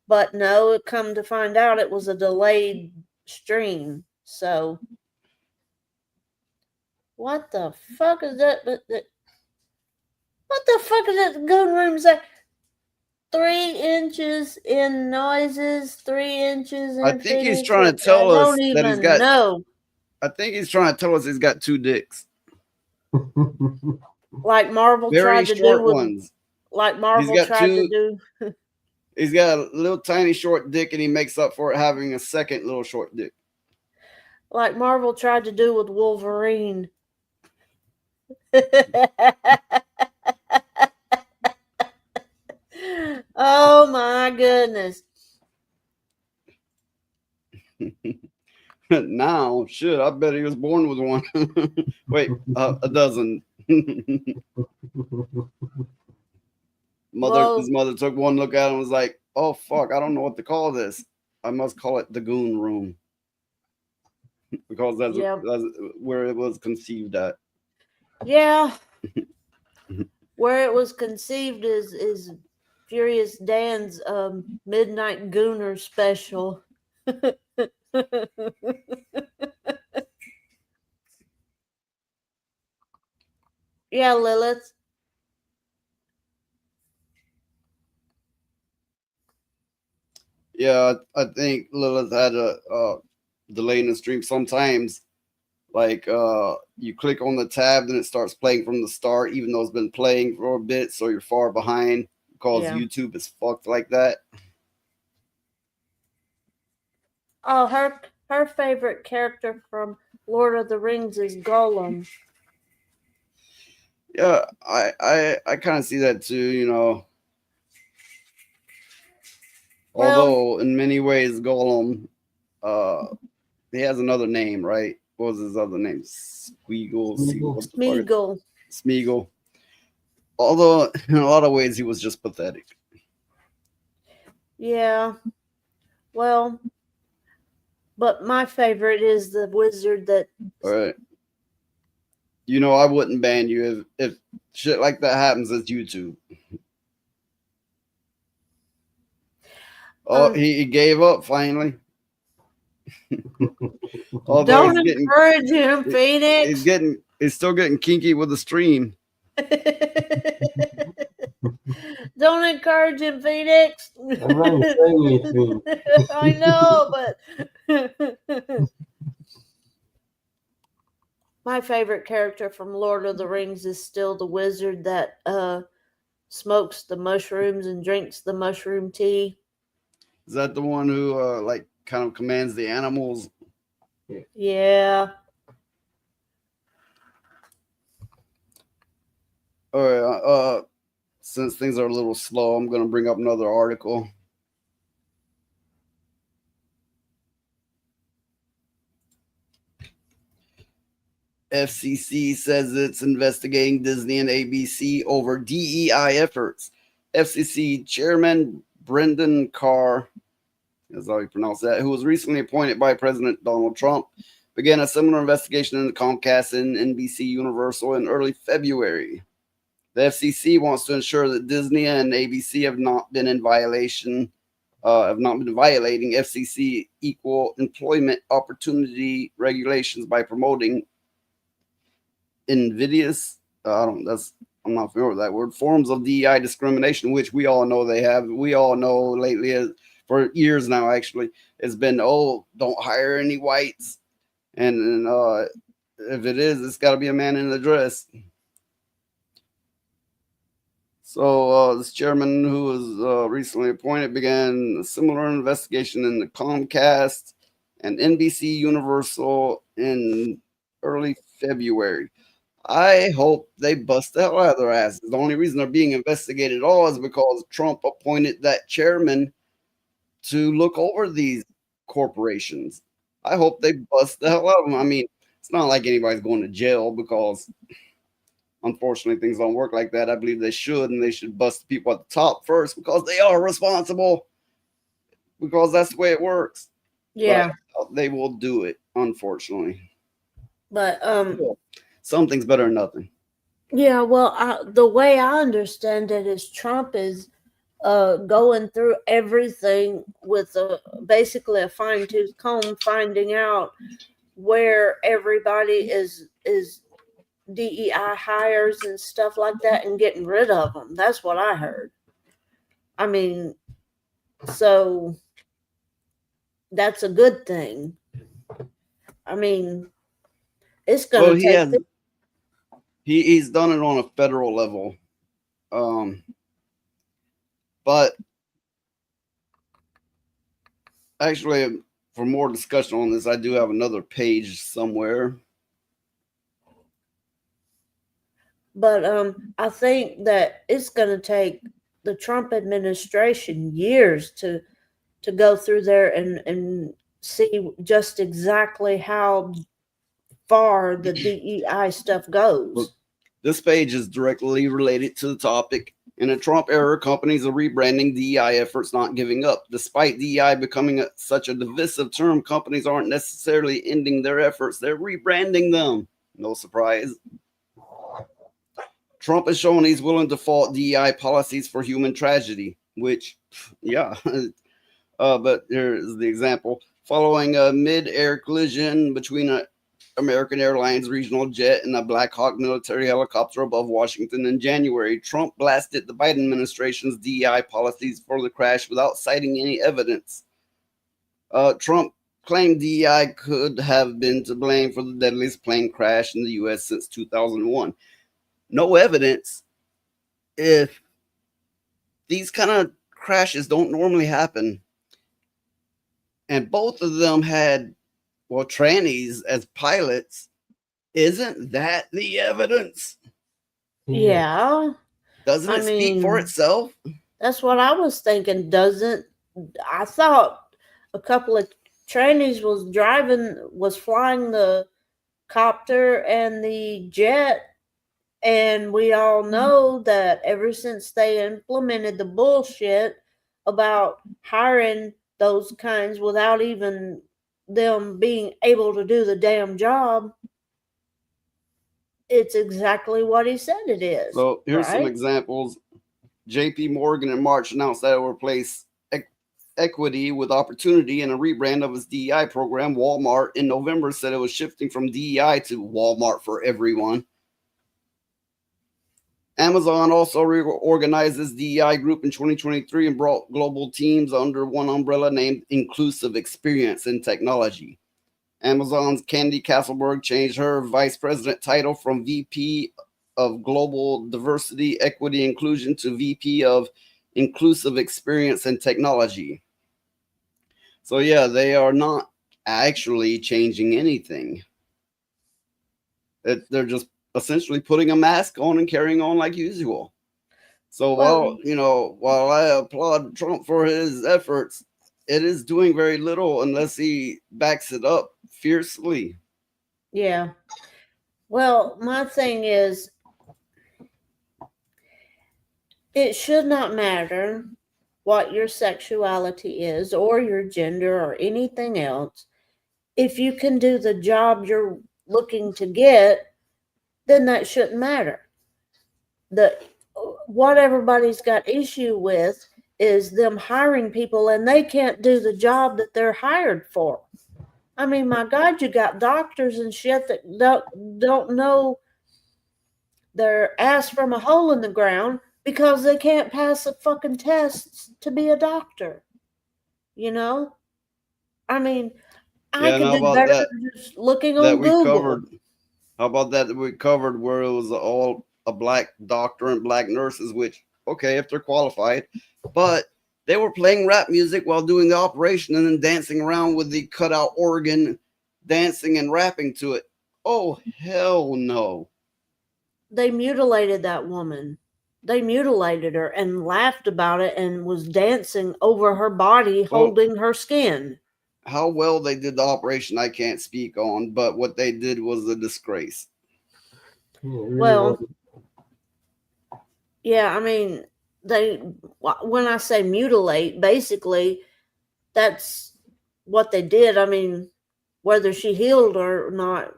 but no, it come to find out it was a delayed stream. So what the fuck is that? What the fuck is that gun room say? 3 inches in noises, 3 inches in I think he's Phoenix. trying to tell I us don't that he's even got. know. I think he's trying to tell us he's got 2 dicks. Like Marvel Very tried to short do with, ones. like Marvel got tried to 2 do. He's got a little tiny short dick, and he makes up for it having a second little short dick. Like Marvel tried to do with Wolverine. Oh my goodness. Now, shit, I bet he was born with one. Wait, a dozen. His mother took one look at him and was like, "Oh fuck, I don't know what to call this. I must call it the goon room." Because that's where it was conceived at. Yeah. Where it was conceived is Furious Dan's Midnight Gooner special. Yeah, Lilith. Yeah, I think Lilith had a delay in the stream. Sometimes, like you click on the tab, then it starts playing from the start, even though it's been playing for a bit, so you're far behind because YouTube is fucked like that. Oh, her favorite character from Lord of the Rings is Gollum. Yeah, I kind of see that too, you know. Although in many ways Gollum, he has another name, right? what was his other name? Squeagle. Smeagol. What the fuck is- Smeagol. Smeagol. Although in a lot of ways he was just pathetic. Yeah. Well, but my favorite is the wizard that. All right. You know, I wouldn't ban you if shit like that happens at YouTube. Oh, he gave up finally. Don't encourage him, Phoenix. He's still getting kinky with the stream. Don't encourage him, Phoenix. I'm not saying anything. I know, but my favorite character from Lord of the Rings is still the wizard that smokes the mushrooms and drinks the mushroom tea. Is that the one who like kind of commands the animals? Yeah. All right. Since things are a little slow, I'm going to bring up another article. FCC says it's investigating Disney and ABC over DEI efforts. FCC Chairman Brendan Carr, that's how you pronounce that, who was recently appointed by President Donald Trump, began a similar investigation into Comcast and NBC Universal in early February. The FCC wants to ensure that Disney and ABC have not been violating FCC equal employment opportunity regulations by promoting invidious, I'm not familiar with that word, forms of DEI discrimination, which we all know they have. We all know lately, for years now, actually, it's been, don't hire any whites. And if it is, it's got to be a man in a dress. So this chairman, who was recently appointed, began a similar investigation in the Comcast and NBC Universal in early February. I hope they bust the hell out of their asses. The only reason they're being investigated at all is because Trump appointed that chairman to look over these corporations. I hope they bust the hell out of them. I mean, it's not like anybody's going to jail because unfortunately things don't work like that. I believe they should, and they should bust the people at the top first because they are responsible, because that's the way it works. Yeah. But they will do it, unfortunately. But something's better than nothing. Yeah, well, the way I understand it is Trump is going through everything with basically a fine-tooth comb, finding out where everybody is DEI hires and stuff like that, and getting rid of them. That's what I heard. I mean, so that's a good thing. I mean, it's going to take. He's done it on a federal level. But actually, for more discussion on this, I do have another page somewhere. But I think that it's going to take the Trump administration years to go through there and see just exactly how far the DEI stuff goes. Look, this page is directly related to the topic. In a Trump era, companies are rebranding DEI efforts, not giving up. Despite DEI becoming such a divisive term, companies aren't necessarily ending their efforts. They're rebranding them. No surprise. Trump has shown he's willing to fault DEI policies for human tragedy, which, yeah. But here's the example. Following a mid-air collision between a American Airlines regional jet and a Black Hawk military helicopter above Washington in January, Trump blasted the Biden administration's DEI policies for the crash without citing any evidence. Trump claimed DEI could have been to blame for the deadliest plane crash in the U.S. since 2001. No evidence. If these kind of crashes don't normally happen, and both of them had trannies as pilots, isn't that the evidence? Yeah. Doesn't it speak for itself? That's what I was thinking. I thought a couple of trannies was flying the copter and the jet. And we all know that ever since they implemented the bullshit about hiring those kinds without even them being able to do the damn job, it's exactly what he said it is. So here's some right? examples. JP Morgan in March announced that it will replace equity with opportunity in a rebrand of its DEI program. Walmart in November said it was shifting from DEI to Walmart for everyone. Amazon also reorganized its DEI group in 2023 and brought global teams under one umbrella named Inclusive Experience in Technology. Amazon's Candy Castleberg changed her vice president title from VP of Global Diversity, Equity, Inclusion to VP of Inclusive Experience and Technology. So yeah, they are not actually changing anything. They're just essentially putting a mask on and carrying on like usual. So while I applaud Trump for his efforts, it is doing very little unless he backs it up fiercely. Yeah. Well, my thing is, it should not matter what your sexuality is or your gender or anything else. If you can do the job you're looking to get, then that shouldn't matter. What everybody's got issue with is them hiring people and they can't do the job that they're hired for. I mean, my God, you got doctors and shit that don't know their ass from a hole in the ground because they can't pass the fucking tests to be a doctor. You know? I mean, I can do better just looking on Google. How about that we covered where it was all a black doctor and black nurses, which, okay, if they're qualified, but they were playing rap music while doing the operation and then dancing around with the cutout organ, dancing and rapping to it. Oh, hell no. They mutilated that woman. They mutilated her and laughed about it and was dancing over her body, holding her skin. How well they did the operation, I can't speak on, but what they did was a disgrace. Well, yeah, I mean, when I say mutilate, basically, that's what they did. I mean, whether she healed or not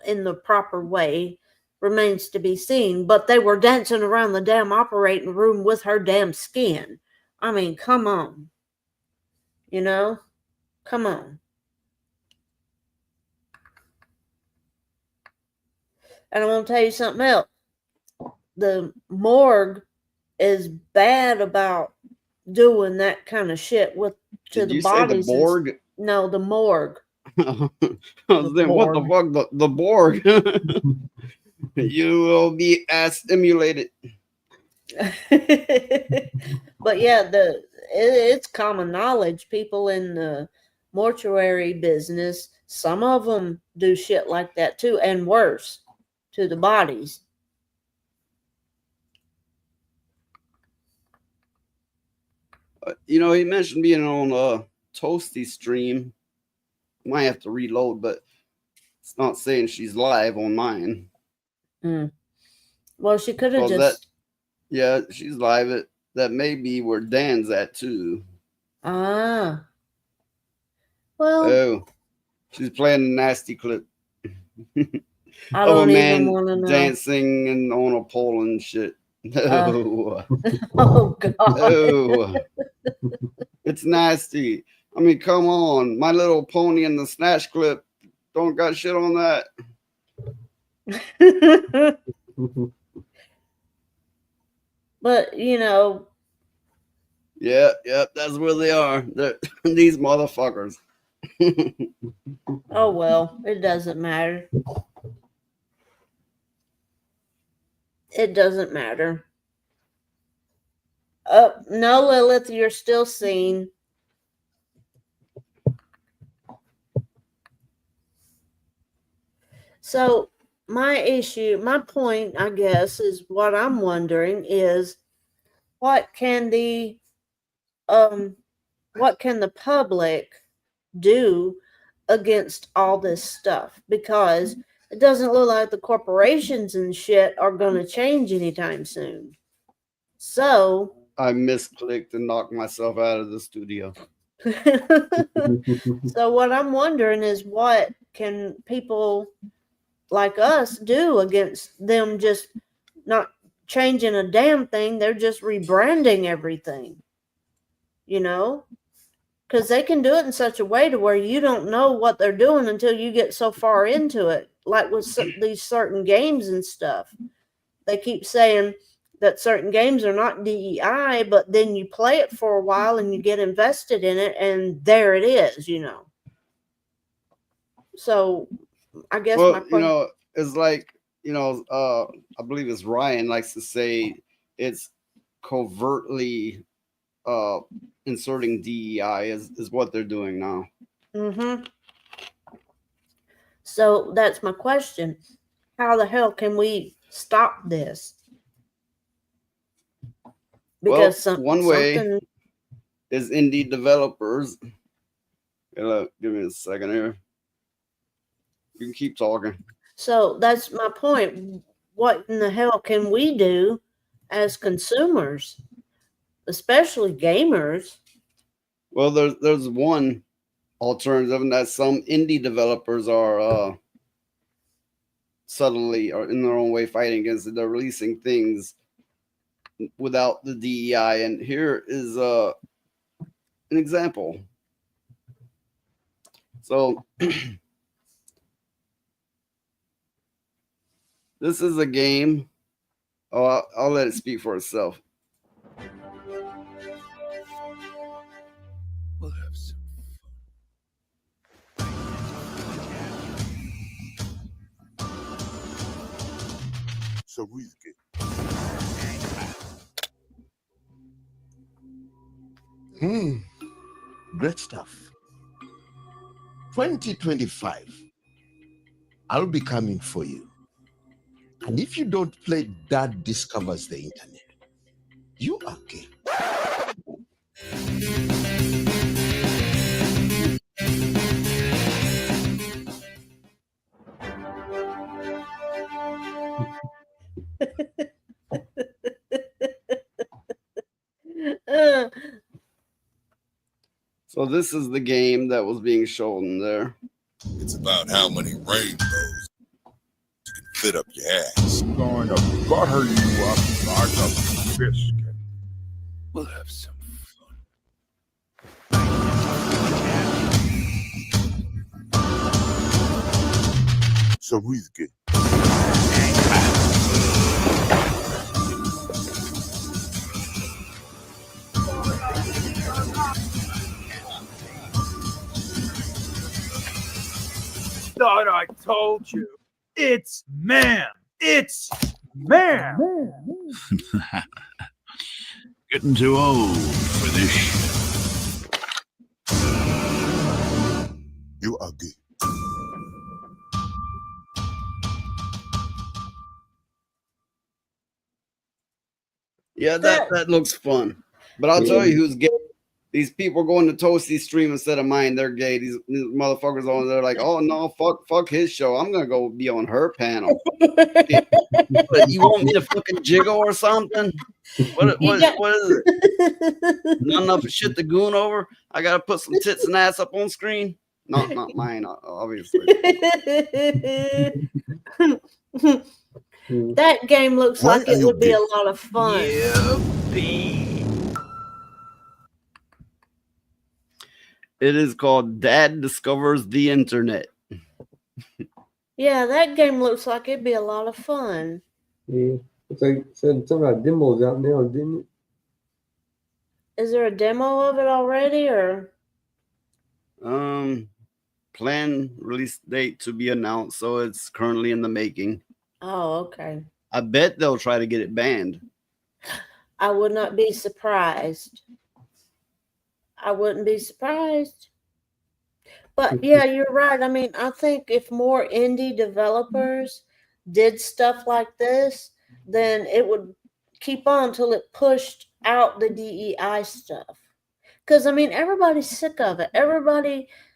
in the proper way remains to be seen, but they were dancing around the damn operating room with her damn skin. I mean, come on. You know? Come on. And I'm going to tell you something else. The morgue is bad about doing that kind of shit to the bodies. Say the Borg? No, the morgue. I was saying, what the fuck? The Borg. You will be stimulated. But yeah, it's common knowledge. People in the mortuary business, some of them do shit like that too, and worse to the bodies. You know, he mentioned being on a Toasty stream. Might have to reload, but it's not saying she's live on mine. Well, she could have just. Yeah, she's live. That may be where Dan's at too. Ah. Well. Oh, she's playing a nasty clip. I don't even want to know. Dancing and on a pole and shit. No. Oh God. No. It's nasty. I mean, come on. My Little Pony in the Snatch clip don't got shit on that. But, you know. Yeah, that's where they are. These motherfuckers. Oh, well, it doesn't matter. It doesn't matter. No, Lilith, you're still seen. So my point, I guess, is what I'm wondering is what can the public do against all this stuff? Because it doesn't look like the corporations and shit are going to change anytime soon. So I misclicked and knocked myself out of the studio. so what I'm wondering is, what can people like us do against them just not changing a damn thing? They're just rebranding everything, you know, because they can do it in such a way to where you don't know what they're doing until you get so far into it. Like with these certain games and stuff, they keep saying that certain games are not DEI, but then you play it for a while and you get invested in it, and there it is, you know. So I guess Well, my you question, know, it's like, you know, I believe it's Ryan likes to say it's covertly inserting DEI is what they're doing now. mm-hmm. So that's my question. How the hell can we stop this? Because one way something. is indie developers. Give me a second here. You can keep talking. So that's my point. What in the hell can we do as consumers, especially gamers? Well, there's one alternative, and that some indie developers are subtly or in their own way fighting against it. They're releasing things without the DEI, and here is an example. So this is a game. Oh, I'll let it speak for itself. We'll have some fun. So risky. Great stuff. 2025. I'll be coming for you. And if you don't play Dad Discovers the Internet, you are gay. So this is the game that was being shown there. It's about how many rainbows you can fit up your ass. I'm going to butter you up like a biscuit. We'll have some fun. So risky. Thought I told you. It's man. It's man. Getting too old for this shit. You are gay. Yeah, that looks fun. But I'll tell you who's gay. These people going to Toasty's stream instead of mine. They're gay. These motherfuckers on there like, oh no, fuck his show. I'm gonna go be on her panel. You want me to fucking jiggle or something? What is it? Not enough shit to goon over. I gotta put some tits and ass up on screen. Not mine, obviously. That game looks like it would be a lot of fun. It is called Dad Discovers the Internet. Yeah, that game looks like it'd be a lot of fun. Yeah, it's like said some of the demos out now, didn't it? Is there a demo of it already, or? Planned release date to be announced, so it's currently in the making. Oh, okay. I bet they'll try to get it banned. I would not be surprised. I wouldn't be surprised. But yeah, you're right. I mean, I think if more indie developers did stuff like this, then it would keep on till it pushed out the DEI stuff. Because, I mean, everybody's sick of it.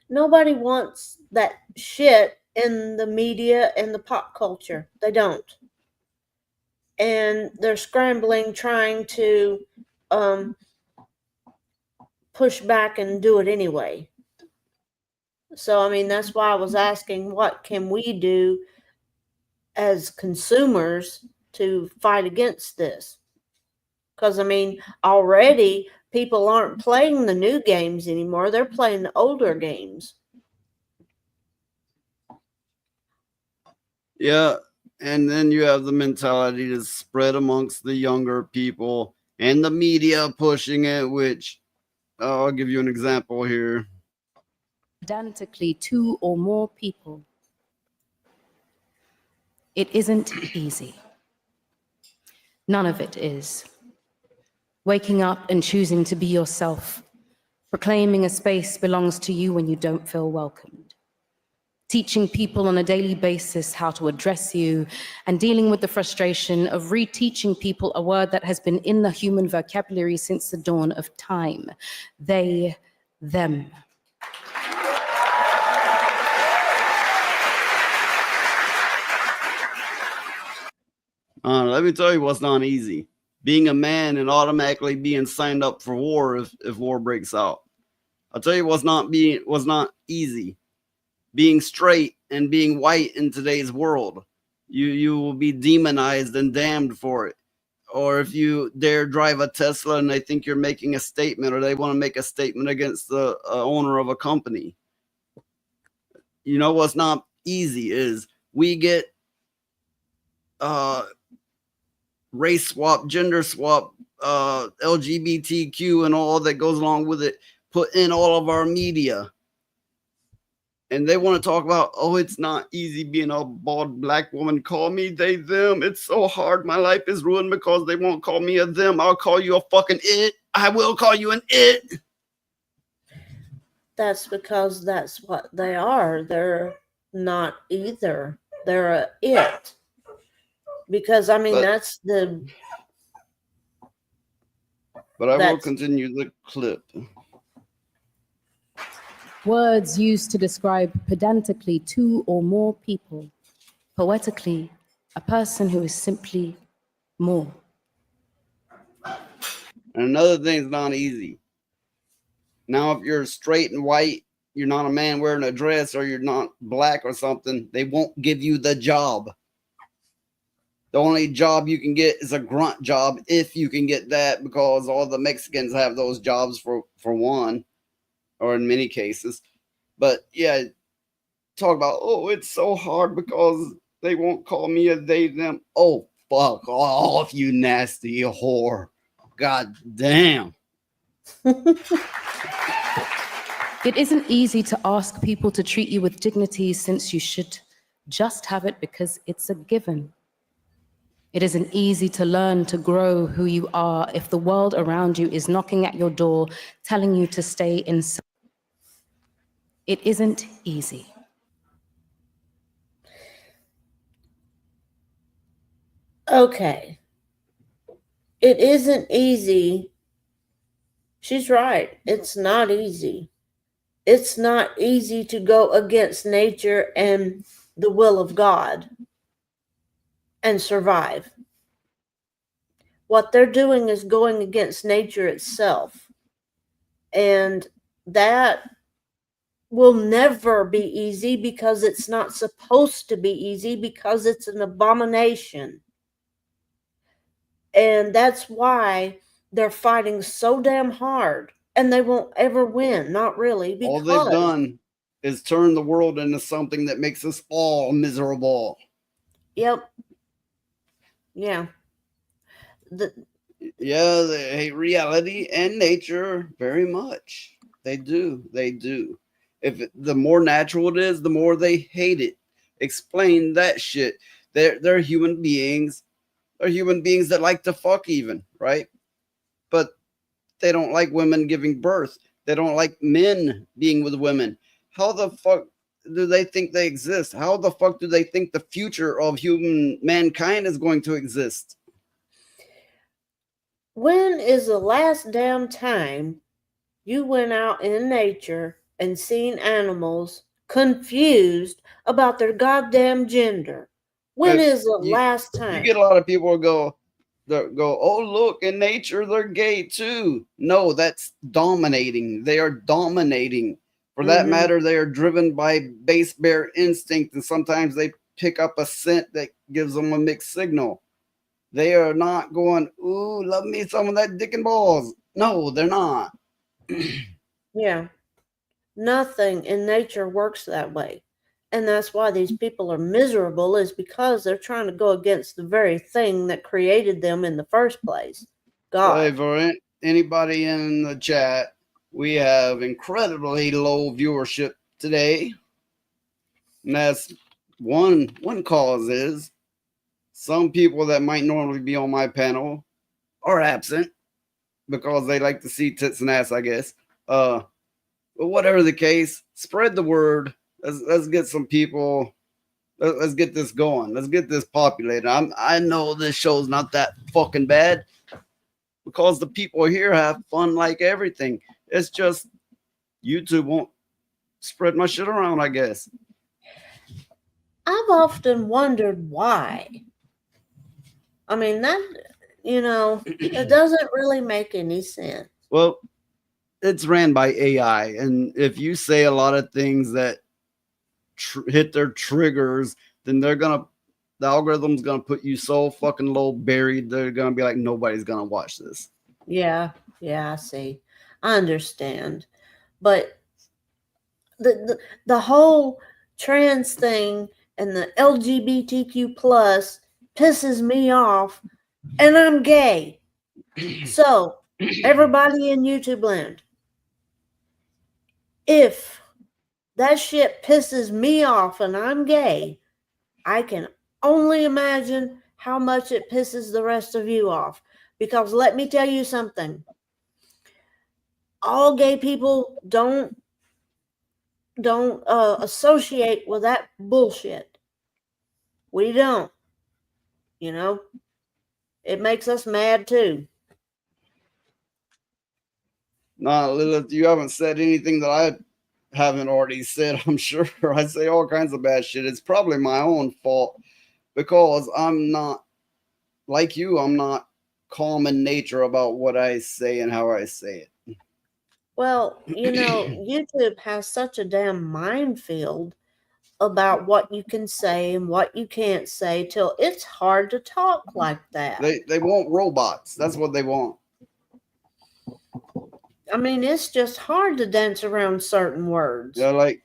Nobody wants that shit in the media and the pop culture. They don't. And they're scrambling, trying to push back and do it anyway. So, I mean, that's why I was asking, what can we do as consumers to fight against this? Because, I mean, already people aren't playing the new games anymore. They're playing the older games. Yeah. And then you have the mentality to spread amongst the younger people and the media pushing it, which I'll give you an example here. Identically 2 or more people. It isn't easy. None of it is. Waking up and choosing to be yourself, proclaiming a space belongs to you when you don't feel welcomed, teaching people on a daily basis how to address you, and dealing with the frustration of reteaching people a word that has been in the human vocabulary since the dawn of time. They, them. Let me tell you what's not easy. Being a man and automatically being signed up for war if war breaks out. I'll tell you what's not easy. Being straight and being white in today's world. You will be demonized and damned for it. Or if you dare drive a Tesla and they think you're making a statement, or they want to make a statement against the owner of a company. You know what's not easy is we get race swap, gender swap, LGBTQ and all that goes along with it put in all of our media. And they want to talk about, oh, it's not easy being a bald black woman. Call me they, them. It's so hard. My life is ruined because they won't call me a them. I'll call you a fucking it. I will call you an it. That's because that's what they are. They're not either. They're a it. Because, I mean, that's the... But I will continue the clip. Words used to describe pedantically 2 or more people. Poetically, a person who is simply more. And another thing is not easy. Now, if you're straight and white, you're not a man wearing a dress, or you're not black or something, they won't give you the job. The only job you can get is a grunt job, if you can get that, because all the Mexicans have those jobs for one, or in many cases. But yeah, talk about, oh, it's so hard because they won't call me a they, them. Oh, fuck off, you nasty whore. God damn. It isn't easy to ask people to treat you with dignity, since you should just have it because it's a given. It isn't easy to learn to grow who you are if the world around you is knocking at your door, telling you to stay inside. It isn't easy. Okay. It isn't easy. She's right. It's not easy. It's not easy to go against nature and the will of God and survive. What they're doing is going against nature itself. And that will never be easy, because it's not supposed to be easy, because it's an abomination. And that's why they're fighting so damn hard, and they won't ever win. Not really, because all they've done is turn the world into something that makes us all miserable. Yep. Yeah. Yeah, they hate reality and nature very much. They do. They do. The more natural it is, the more they hate it. Explain that shit. They're human beings. They're human beings that like to fuck even, right? But they don't like women giving birth. They don't like men being with women. How the fuck do they think they exist? How the fuck do they think the future of mankind is going to exist? When is the last damn time you went out in nature and seen animals confused about their goddamn gender. When is the last You time? get a lot of people go, oh, look, in nature, they're gay too. No, that's dominating. They are dominating. For that matter, they are driven by base bear instinct, and sometimes they pick up a scent that gives them a mixed signal. They are not going, ooh, love me some of that dick and balls. No, they're not. Yeah. Nothing in nature works that way. And that's why these people are miserable, is because they're trying to go against the very thing that created them in the first place. God. Hey, for anybody in the chat, we have incredibly low viewership today. And that's one cause is some people that might normally be on my panel are absent because they like to see tits and ass, I guess. But whatever the case, spread the word. Let's get some people. Let's get this going. Let's get this populated. I know this show's not that fucking bad because the people here have fun like everything. It's just YouTube won't spread my shit around, I guess. I've often wondered why. I mean, that, it doesn't really make any sense. Well, it's ran by AI, and if you say a lot of things that hit their triggers, then the algorithm's gonna put you so fucking low buried. They're gonna be like, nobody's gonna watch this. Yeah, I see. I understand, but the whole trans thing and the LGBTQ plus pisses me off, and I'm gay. So everybody in YouTube land, if that shit pisses me off and I'm gay, I can only imagine how much it pisses the rest of you off. Because let me tell you something. All gay people don't associate with that bullshit. We don't. It makes us mad too. Nah, Lilith, you haven't said anything that I haven't already said. I'm sure I say all kinds of bad shit. It's probably my own fault because I'm not like you. I'm not calm in nature about what I say and how I say it. Well, YouTube has such a damn minefield about what you can say and what you can't say till it's hard to talk like that. They want robots. That's what they want. I mean, it's just hard to dance around certain words. Yeah, like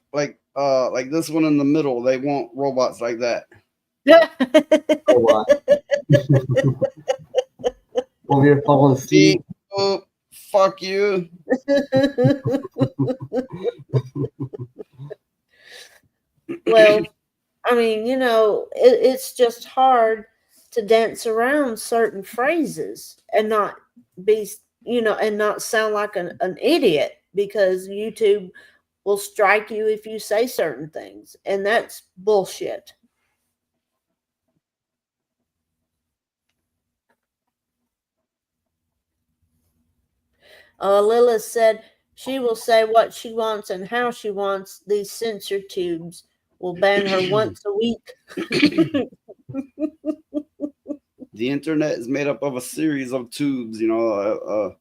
this one in the middle. They want robots like that. Over here falling asleep. Oh, fuck you. Well, I mean, it's just hard to dance around certain phrases and not be, and not sound like an idiot, because YouTube will strike you if you say certain things, and that's bullshit. Lilith said she will say what she wants and how she wants. These censor tubes will ban her once a week. The internet is made up of a series of tubes. I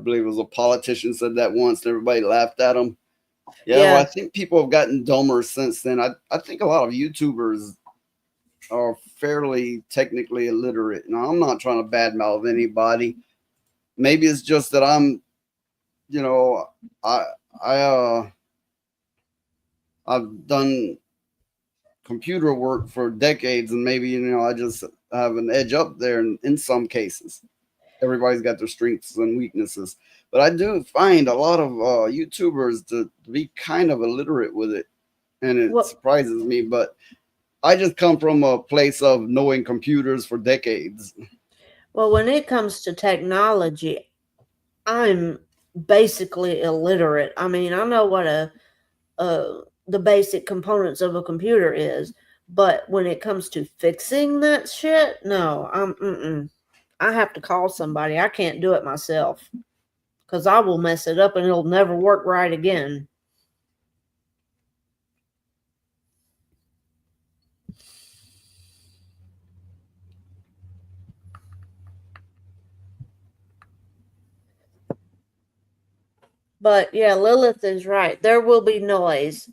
believe it was a politician said that once, and everybody laughed at him. Yeah. Well, I think people have gotten dumber since then. I think a lot of YouTubers are fairly technically illiterate. Now, I'm not trying to badmouth anybody. Maybe it's just that I'm, I've done computer work for decades, and maybe, I just have an edge up there in some cases. Everybody's got their strengths and weaknesses. But I do find a lot of YouTubers to be kind of illiterate with it, and it surprises me. But I just come from a place of knowing computers for decades. Well, when it comes to technology, I'm basically illiterate. I mean, I know what the basic components of a computer is, but when it comes to fixing that shit, no, I have to call somebody. I can't do it myself because I will mess it up and it'll never work right again. But yeah, Lilith is right. There will be noise.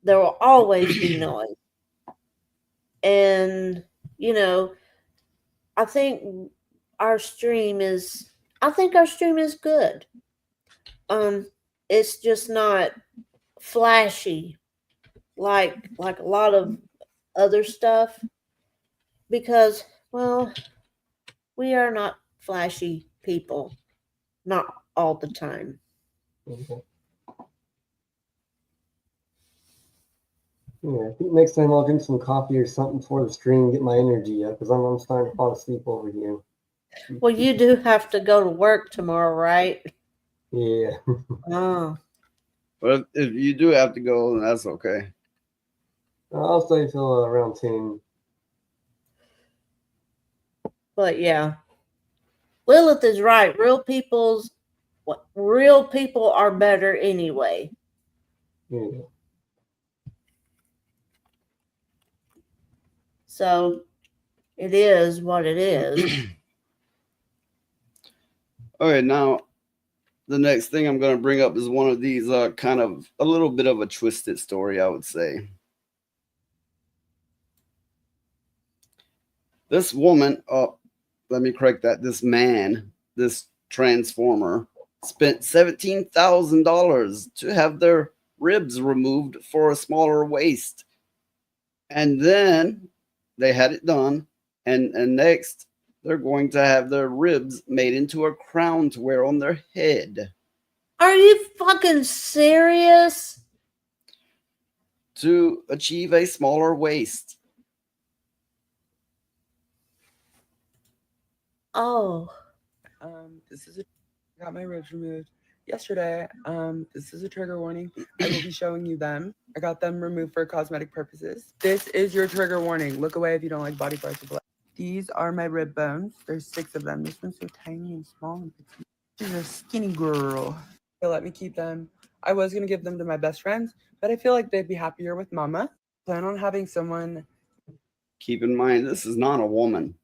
There will always be noise. And, you know, I think our stream is good. It's just not flashy like a lot of other stuff because, well, we are not flashy people. Not all the time. Okay. Yeah, I think next time I'll drink some coffee or something before the stream, get my energy up, because I'm starting to fall asleep over here. Well, you do have to go to work tomorrow, right? Yeah. Oh. But if you do have to go, then that's okay. I'll stay till around 10. But yeah. Lilith is right. Real people are better anyway. Yeah. So it is what it is. Okay, now the next thing I'm going to bring up is one of these kind of a little bit of a twisted story, I would say. This woman, let me correct that. This man, this transformer, spent $17,000 to have their ribs removed for a smaller waist. And then they had it done. And next, they're going to have their ribs made into a crown to wear on their head. Are you fucking serious? To achieve a smaller waist. Oh. This is I got my ribs removed yesterday. This is a trigger warning. I will be showing you them. I got them removed for cosmetic purposes. This is your trigger warning. Look away if you don't like body parts of life. These are my rib bones. There's 6 of them. This one's so tiny and small and petite. She's a skinny girl. They let me keep them. I was gonna give them to my best friends, but I feel like they'd be happier with mama. Plan on having someone Keep in mind, this is not a woman.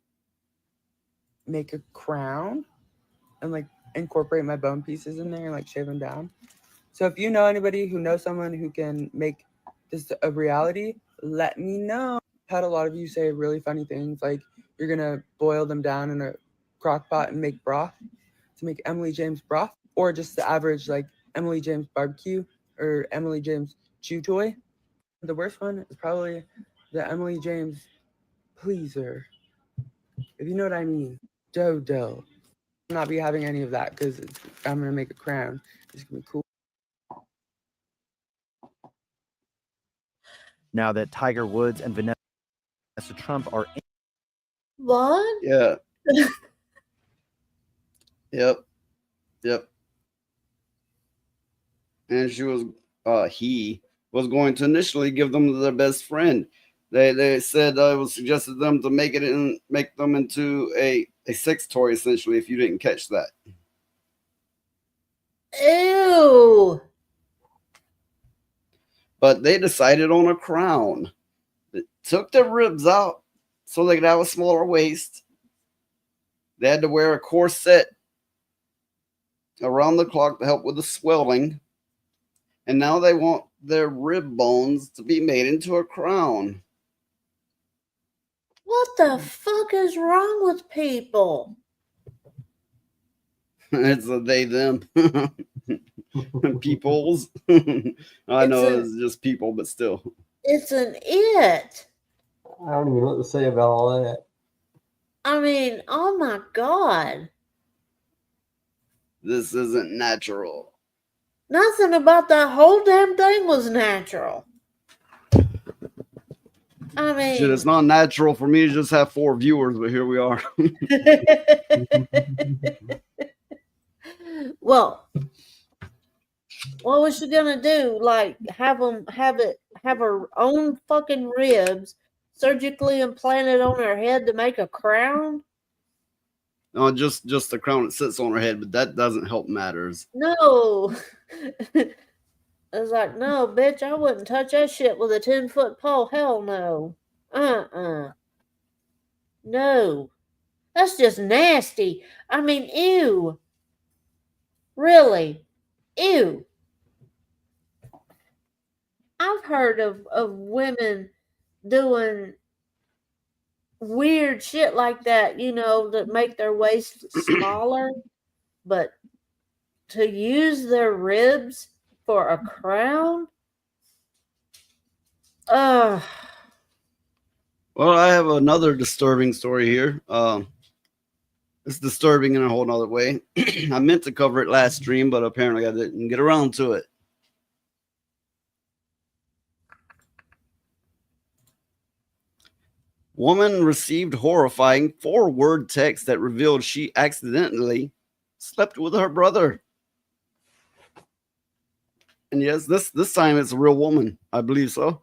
make a crown and like incorporate my bone pieces in there and like shave them down. So if you know anybody who knows someone who can make this a reality, let me know. I've had a lot of you say really funny things like you're gonna boil them down in a crock pot and make broth to make Emily James broth, or just the average like Emily James barbecue or Emily James chew toy. The worst one is probably the Emily James pleaser, if you know what I mean. Dodo. I'll not be having any of that because I'm gonna make a crown. It's gonna be cool. Now that Tiger Woods and Vanessa Trump are in. What? Yeah. Yep. And he was going to initially give them to their best friend. They said I was suggested them to make them into a sex toy, essentially, if you didn't catch that. Ew. But they decided on a crown. They took their ribs out so they could have a smaller waist. They had to wear a corset around the clock to help with the swelling. And now they want their rib bones to be made into a crown. What the fuck is wrong with people? It's a they, them. Peoples. I know it's just people, but still. It's an it. I don't even know what to say about all that. I mean, oh my God. This isn't natural. Nothing about that whole damn thing was natural. I mean, Shit, it's not natural for me to just have 4 viewers, but here we are. well, what was she gonna do? Like have her own fucking ribs surgically implanted on her head to make a crown? No, just the crown that sits on her head, but that doesn't help matters. No. I was like, no, bitch, I wouldn't touch that shit with a 10-foot pole. Hell no. No. That's just nasty. I mean, ew. Really? Ew. I've heard of women doing weird shit like that, that make their waist smaller, but to use their ribs for a crown? Ugh. Well, I have another disturbing story here. It's disturbing in a whole nother way. I meant to cover it last stream, but apparently I didn't get around to it. Woman received horrifying 4-word text that revealed she accidentally slept with her brother. And yes, this time it's a real woman. I believe so.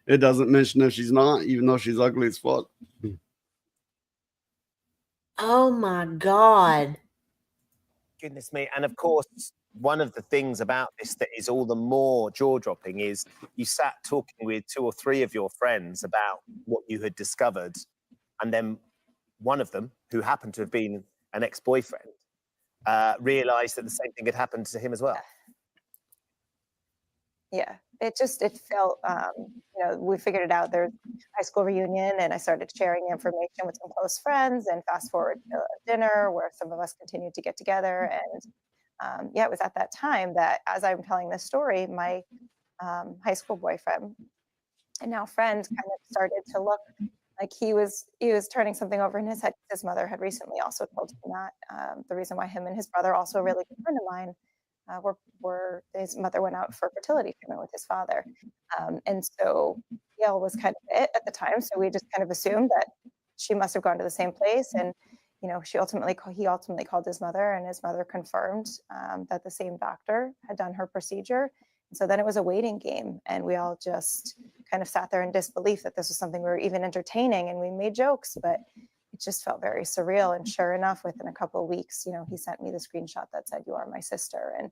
It doesn't mention if she's not, even though she's ugly as fuck. Oh my God. Goodness me. And of course, one of the things about this that is all the more jaw-dropping is you sat talking with 2 or 3 of your friends about what you had discovered, and then one of them, who happened to have been an ex-boyfriend, realized that the same thing had happened to him as well. Yeah, it felt, we figured it out. There's high school reunion, and I started sharing information with some close friends, and fast forward to dinner where some of us continued to get together. And yeah, it was at that time that, as I'm telling this story, my high school boyfriend and now friend kind of started to look like he was turning something over in his head. His mother had recently also told him that the reason why him and his brother, also a really good friend of mine, were his mother went out for fertility treatment with his father. And so Yale was kind of it at the time. So we just kind of assumed that she must have gone to the same place. And, he ultimately called his mother, and his mother confirmed that the same doctor had done her procedure. And so then it was a waiting game, and we all just kind of sat there in disbelief that this was something we were even entertaining, and we made jokes, but it just felt very surreal. And sure enough, within a couple of weeks, he sent me the screenshot that said, "You are my sister." And,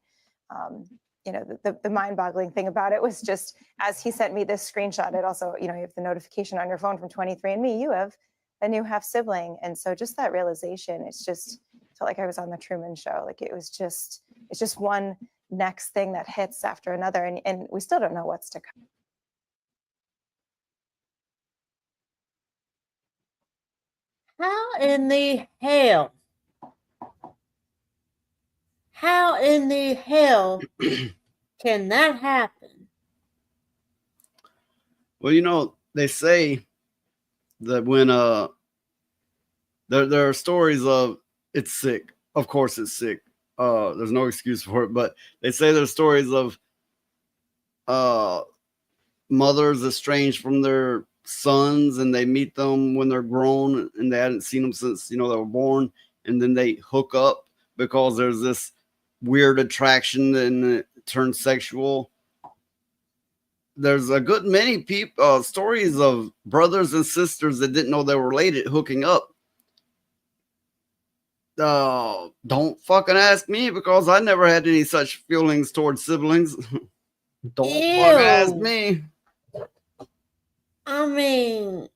the mind-boggling thing about it was just, as he sent me this screenshot, it also, you have the notification on your phone from 23andMe, you have a new half sibling. And so just that realization, it's just felt like I was on the Truman Show. Like it's just one next thing that hits after another. And we still don't know what's to come. How in the hell? How in the hell can that happen? Well, they say that when there are stories of it's sick. Of course it's sick. There's no excuse for it, but they say there's stories of mothers estranged from their sons, and they meet them when they're grown and they hadn't seen them since they were born, and then they hook up because there's this weird attraction and it turns sexual. There's a good many people stories of brothers and sisters that didn't know they were related hooking up. Don't fucking ask me, because I never had any such feelings towards siblings. Don't fucking ask me. I mean,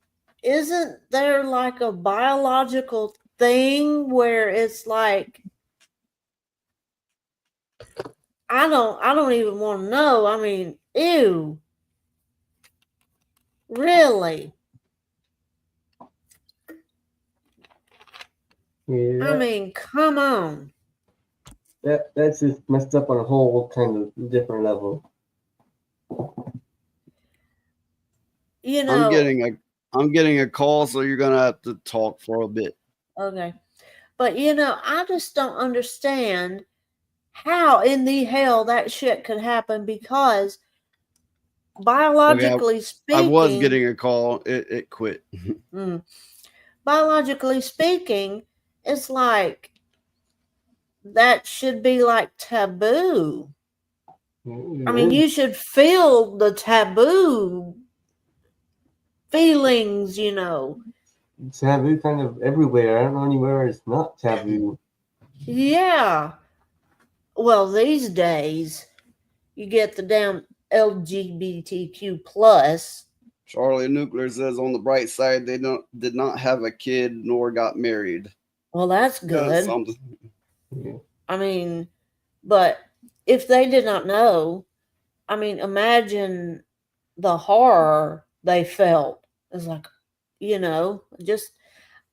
isn't there like a biological thing where it's like, I don't even want to know. I mean, ew. Really? Yeah. I mean, come on. That's just messed up on a whole kind of different level. I'm getting a call, so you're gonna have to talk for a bit. Okay. But I just don't understand how in the hell that shit could happen, because biologically speaking, I was getting a call. It quit. Biologically speaking, it's like that should be like taboo. I mean, you should feel the taboo feelings, Taboo kind of everywhere. I don't know anywhere it's not taboo. Yeah. Well, these days, you get the damn LGBTQ plus. Charlie Nuclear says, on the bright side, they did not have a kid nor got married. Well, that's good. Something. I mean, but if they did not know, I mean, imagine the horror they felt. It's like, just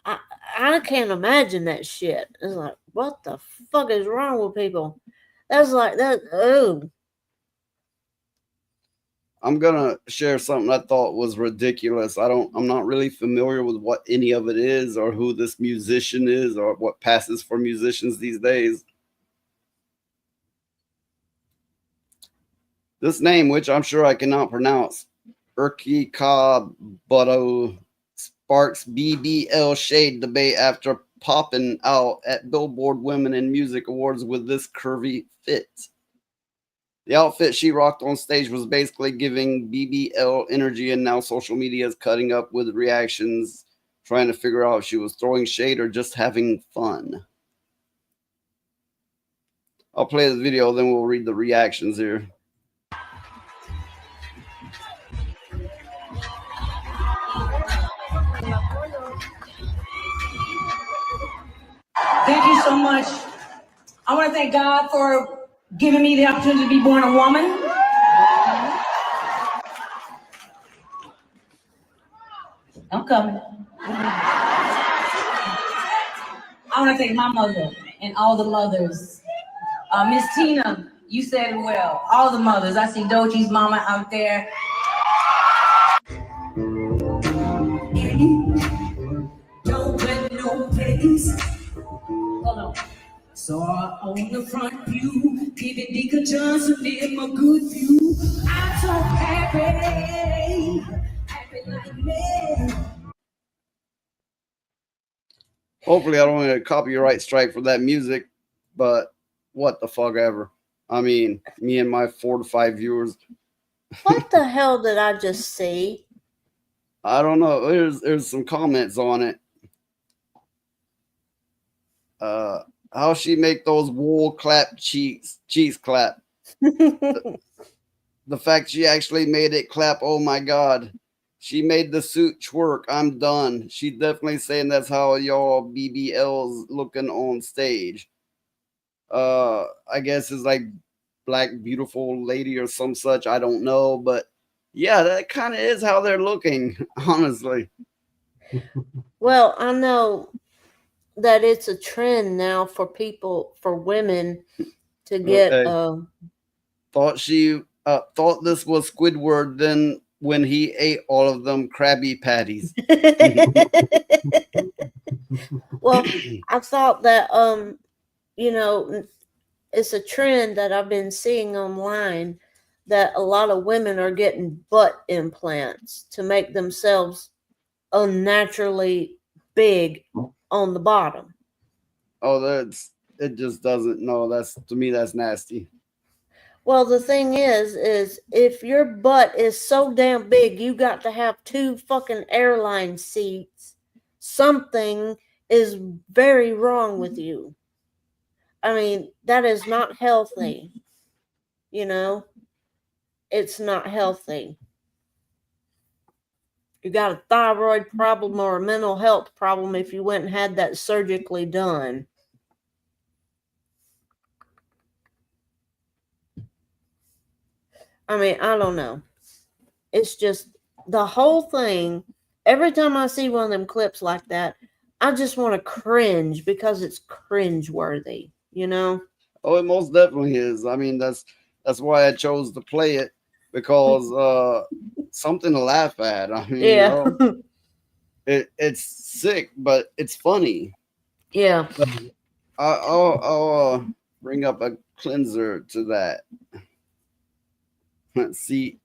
I can't imagine that shit. It's like, what the fuck is wrong with people? That's like that. Oh, I'm gonna share something I thought was ridiculous. I'm not really familiar with what any of it is or who this musician is or what passes for musicians these days. This name, which I'm sure I cannot pronounce, Urki Kabuto, sparks BBL shade debate after popping out at Billboard Women in Music Awards with this curvy fit. The outfit she rocked on stage was basically giving BBL energy, and now social media is cutting up with reactions, trying to figure out if she was throwing shade or just having fun. I'll play the video, then we'll read the reactions here. Thank you so much. I want to thank God for giving me the opportunity to be born a woman. I'm coming. I want to thank my mother and all the mothers. Miss Tina, you said it well. All the mothers. I see Dochi's mama out there. Don't let no place. Hold on. Saw on the front view, Kitty Deacon Johnson in my good view. I'm so happy, happy like me. Hopefully I don't get a copyright strike for that music, but what the fuck ever. I mean, me and my 4 to 5 viewers. what the hell did I just see? I don't know. There's some comments on it. How she make those wool clap cheeks clap. The fact she actually made it clap, oh my god. She made the suit twerk. I'm done. She definitely saying that's how y'all BBLs looking on stage. I guess it's like Black Beautiful Lady or some such. I don't know, but yeah, that kind of is how they're looking, honestly. Well, I know that it's a trend now for women to get. Okay. Thought this was Squidward. Then when he ate all of them Krabby Patties. Well, I thought that it's a trend that I've been seeing online that a lot of women are getting butt implants to make themselves unnaturally big on the bottom. Oh, it just doesn't. No, to me that's nasty. Well, the thing is if your butt is so damn big, you got to have 2 fucking airline seats. Something is very wrong with you. I mean, that is not healthy. It's not healthy. You got a thyroid problem or a mental health problem if you went and had that surgically done. I mean, I don't know. It's just the whole thing. Every time I see one of them clips like that, I just want to cringe because it's cringeworthy, Oh, it most definitely is. I mean, that's why I chose to play it, because something to laugh at. I mean, yeah. It's sick, but it's funny. Yeah. I'll bring up a cleanser to that. Let's see.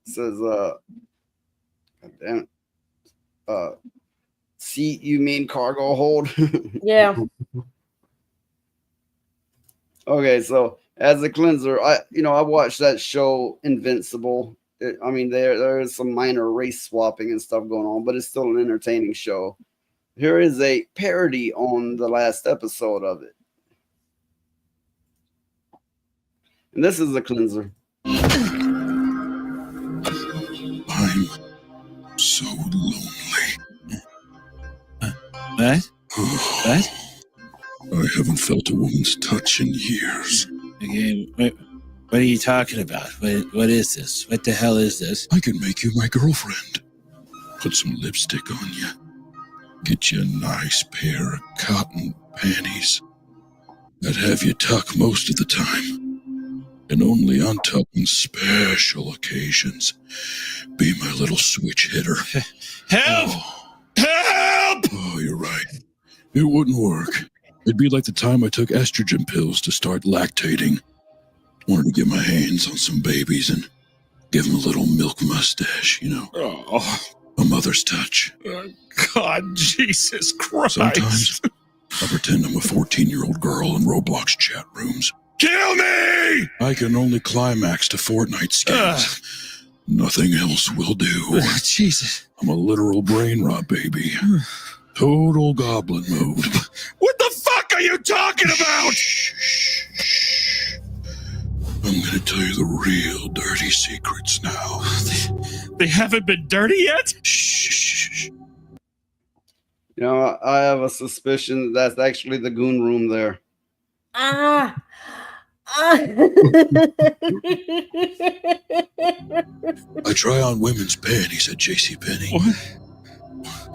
Says damn it. Seat, you mean cargo hold? Yeah. Okay, so as a cleanser, I watched that show Invincible. I mean, there is some minor race swapping and stuff going on, but it's still an entertaining show. Here is a parody on the last episode of it. And this is a cleanser. I'm so lonely. What? What? I haven't felt a woman's touch in years. Okay, what are you talking about? What is this? What the hell is this? I can make you my girlfriend. Put some lipstick on you. Get you a nice pair of cotton panties. I'd have you tuck most of the time. And only untuck on special occasions. Be my little switch hitter. Help! Help! Oh, you're right. It wouldn't work. It'd be like the time I took estrogen pills to start lactating. Wanted to get my hands on some babies and give them a little milk mustache, you know. Oh, A mother's touch. God, Jesus Christ. Sometimes I pretend I'm a 14-year-old girl in Roblox chat rooms. Kill me! I can only climax to Fortnite skins. Nothing else will do. Jesus. I'm a literal brain rot baby. Total goblin mode. What the fuck are you talking about? I'm gonna tell you the real dirty secrets now. They haven't been dirty yet? Shh. You know, I have a suspicion that's actually the goon room there. I try on women's panties at JCPenney. What?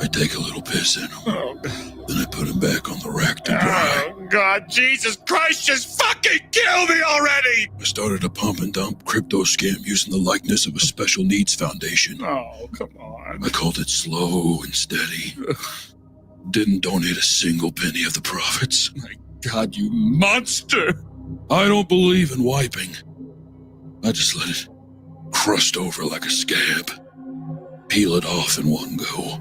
I take a little piss in them. Oh, then I put them back on the rack to dry. Oh, God, Jesus Christ, just fucking kill me already! I started a pump and dump crypto scam using the likeness of a special needs foundation. Oh, come on. I called it Slow and Steady. Didn't donate a single penny of the profits. My God, you monster! I don't believe in wiping. I just let it crust over like a scab. Peel it off in one go,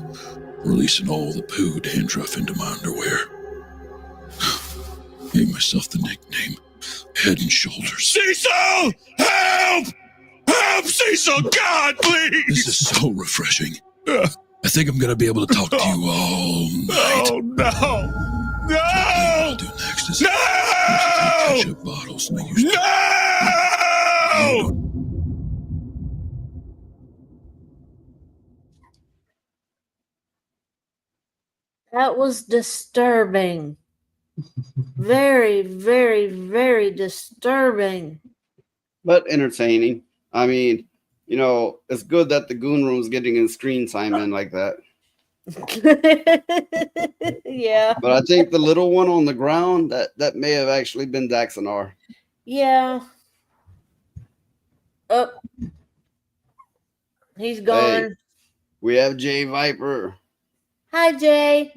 releasing all the poo dandruff into my underwear. Gave myself the nickname Head and Shoulders. Cecil! Help! Help, Cecil! God, please! This is so refreshing. I think I'm gonna be able to talk to you all night. Oh, no! No! What I'll do next is ketchup bottles and I use No! That was disturbing. Very, very, very disturbing. But entertaining. I mean, you know, it's good that the goon room's getting in screen time in like that. Yeah. But I think the little one on the ground, that may have actually been Daxonar. Yeah. Oh. He's gone. Hey, we have Jay Viper. Hi, Jay.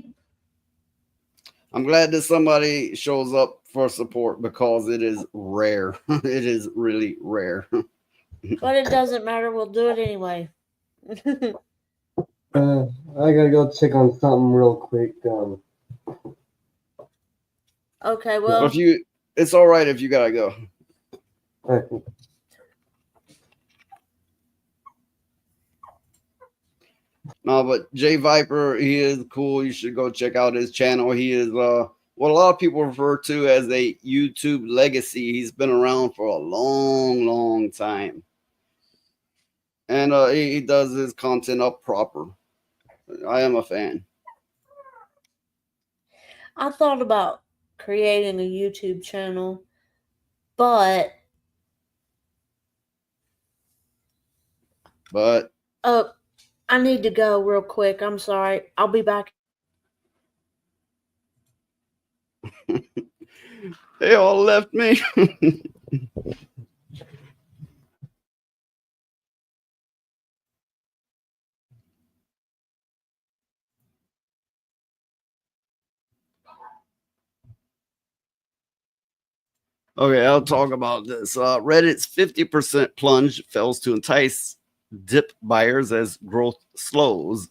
I'm glad that somebody shows up for support because it is rare. It is really rare. But it doesn't matter. We'll do it anyway. I gotta go check on something real quick. Okay, well. It's all right if you gotta go. Okay. No, but Jay Viper, he is cool. You should go check out his channel. He is what a lot of people refer to as a YouTube legacy. He's been around for a long, long time. And he does his content up proper. I am a fan. I thought about creating a YouTube channel, but I need to go real quick. I'm sorry. I'll be back. They all left me. Okay, I'll talk about this. Reddit's 50% plunge fails to entice dip buyers as growth slows.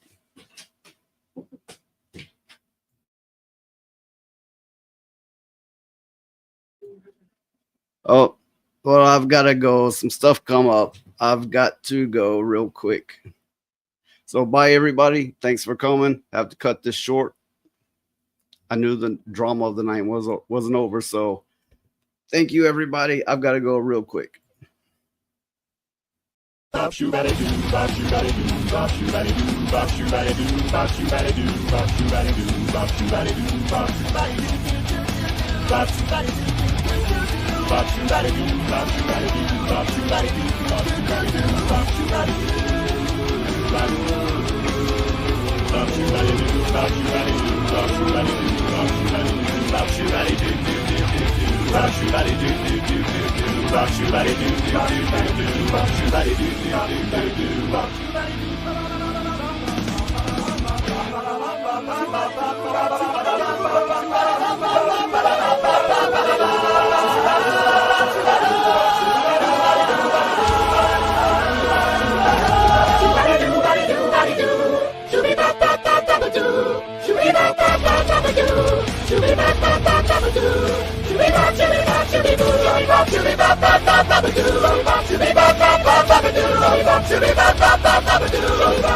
Oh, well, I've got to go. Some stuff come up. I've got to go real quick. So bye, everybody. Thanks for coming. I have to cut this short. I knew the drama of the night wasn't over, so thank you, everybody. I've got to go real quick. Bop shoo bada doo, bop shoo bada doo, bop shoo bada doo, bop shoo bada doo, bop shoo bada doo, bop shoo bada doo, bop shoo bada doo, bop shoo bada doo, bop shoo bada doo.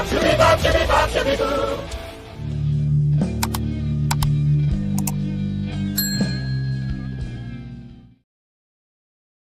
Shoo-be-bop,